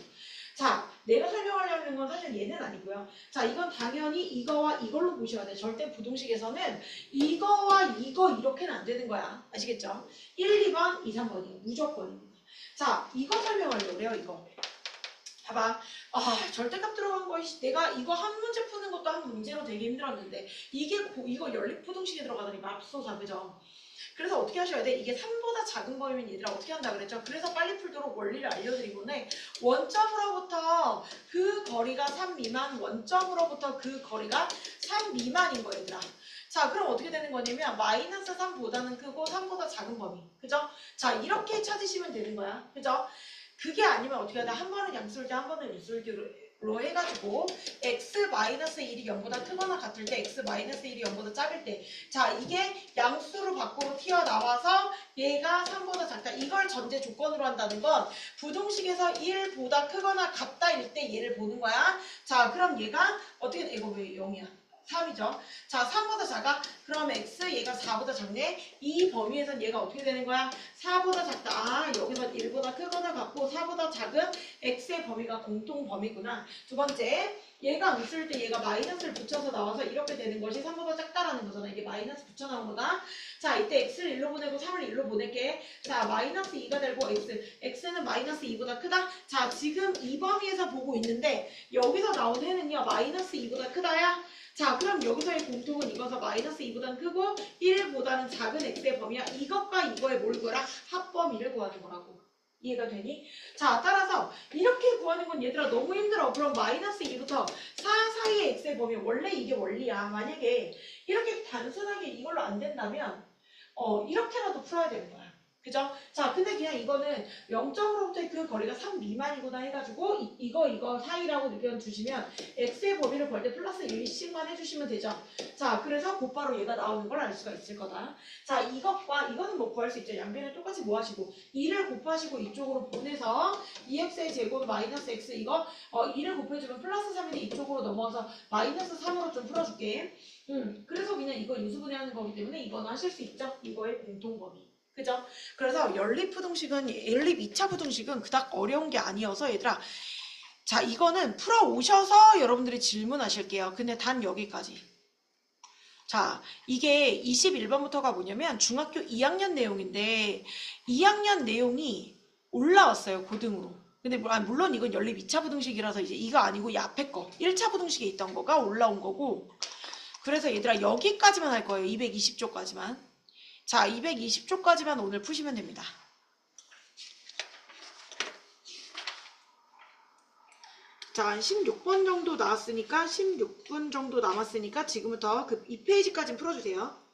자, 내가 설명하려는 건 사실 얘는 아니고요. 자, 이건 당연히 이거와 이걸로 보셔야 돼. 절대 부동식에서는 이거와 이거 이렇게는 안 되는 거야. 아시겠죠? 1, 2번, 2, 3번이에요. 무조건입니다. 자, 이거 설명하려고 그래요. 이거. 봐봐. 절대값 들어간 거, 내가 이거 한 문제 푸는 것도 한 문제로 되게 힘들었는데, 이거 연립부동식에 들어가더니 맙소사, 그죠? 그래서 어떻게 하셔야 돼? 이게 3보다 작은 거면 얘들아 어떻게 한다 그랬죠? 그래서 빨리 풀도록 원리를 알려드리고는 원점으로부터 그 거리가 3 미만, 원점으로부터 그 거리가 3 미만인 거 얘들아. 자, 그럼 어떻게 되는 거냐면 마이너스 3보다는 크고 3보다 작은 범위. 그죠? 자, 이렇게 찾으시면 되는 거야. 그죠? 그게 아니면 어떻게 해야 돼? 한 번은 양수일 때 한 번은 일수일로 해가지고 x-1이 0보다 크거나 같을 때 x-1이 0보다 작을 때 자 이게 양수로 밖으로 튀어나와서 얘가 3보다 작다 이걸 전제 조건으로 한다는 건 부동식에서 1보다 크거나 같다일 때 얘를 보는 거야. 자 그럼 얘가 어떻게 돼? 이거 왜 0이야? 3이죠. 자 3보다 작아? 그럼 x 얘가 4보다 작네? 이 범위에선 얘가 어떻게 되는 거야? 4보다 작다. 아 여기서 1보다 크거나 같고 4보다 작은 x의 범위가 공통 범위구나. 두 번째 얘가 있을 때 얘가 마이너스를 붙여서 나와서 이렇게 되는 것이 3보다 작다라는 거잖아. 이게 마이너스 붙여 나온 거다. 자 이때 x를 1로 보내고 3을 1로 보낼게. 자 마이너스 2가 되고 x는 마이너스 2보다 크다. 자 지금 이 범위에서 보고 있는데 여기서 나온 해는요 마이너스 2보다 크다야. 자 그럼 여기서의 공통은 이거서 마이너스 2보다는 크고 1보다는 작은 x의 범위야. 이것과 이거의 뭘 구하라? 합범위를 구하는 거라고. 이해가 되니? 자 따라서 이렇게 구하는 건 얘들아 너무 힘들어. 그럼 마이너스 2부터 4 사이의 x의 범위 원래 이게 원리야. 만약에 이렇게 단순하게 이걸로 안 된다면 이렇게라도 풀어야 되는 거야. 그죠? 자 근데 그냥 이거는 0점으로부터의 그 거리가 3 미만이구나 해가지고 이거 사이라고 느껴주시면 x의 범위를 구할 때 플러스 1씩만 해주시면 되죠. 자 그래서 곧바로 얘가 나오는 걸 알 수가 있을 거다. 자 이거는 뭐 구할 수 있죠. 양변을 똑같이 뭐 하시고 2를 곱하시고 이쪽으로 보내서 2x의 제곱 마이너스 x 이거 2를 곱해주면 플러스 3인데 이쪽으로 넘어와서 마이너스 3으로 좀 풀어줄게. 그래서 그냥 이거 인수분해하는 거기 때문에 이거는 하실 수 있죠. 이거의 공통범위. 그죠? 그래서 연립 2차 부등식은 그닥 어려운 게 아니어서 얘들아 자 이거는 풀어 오셔서 여러분들이 질문하실게요. 근데 단 여기까지. 자 이게 21번부터가 뭐냐면 중학교 2학년 내용인데 2학년 내용이 올라왔어요. 고등으로. 근데 물론 이건 연립 2차 부등식이라서 이제 이거 아니고 이 앞에 거 1차 부등식에 있던 거가 올라온 거고 그래서 얘들아 여기까지만 할 거예요. 220조까지만. 자, 220조까지만 오늘 푸시면 됩니다. 자, 16번 정도 나왔으니까 16분 정도 남았으니까 지금부터 이 페이지까지 풀어주세요.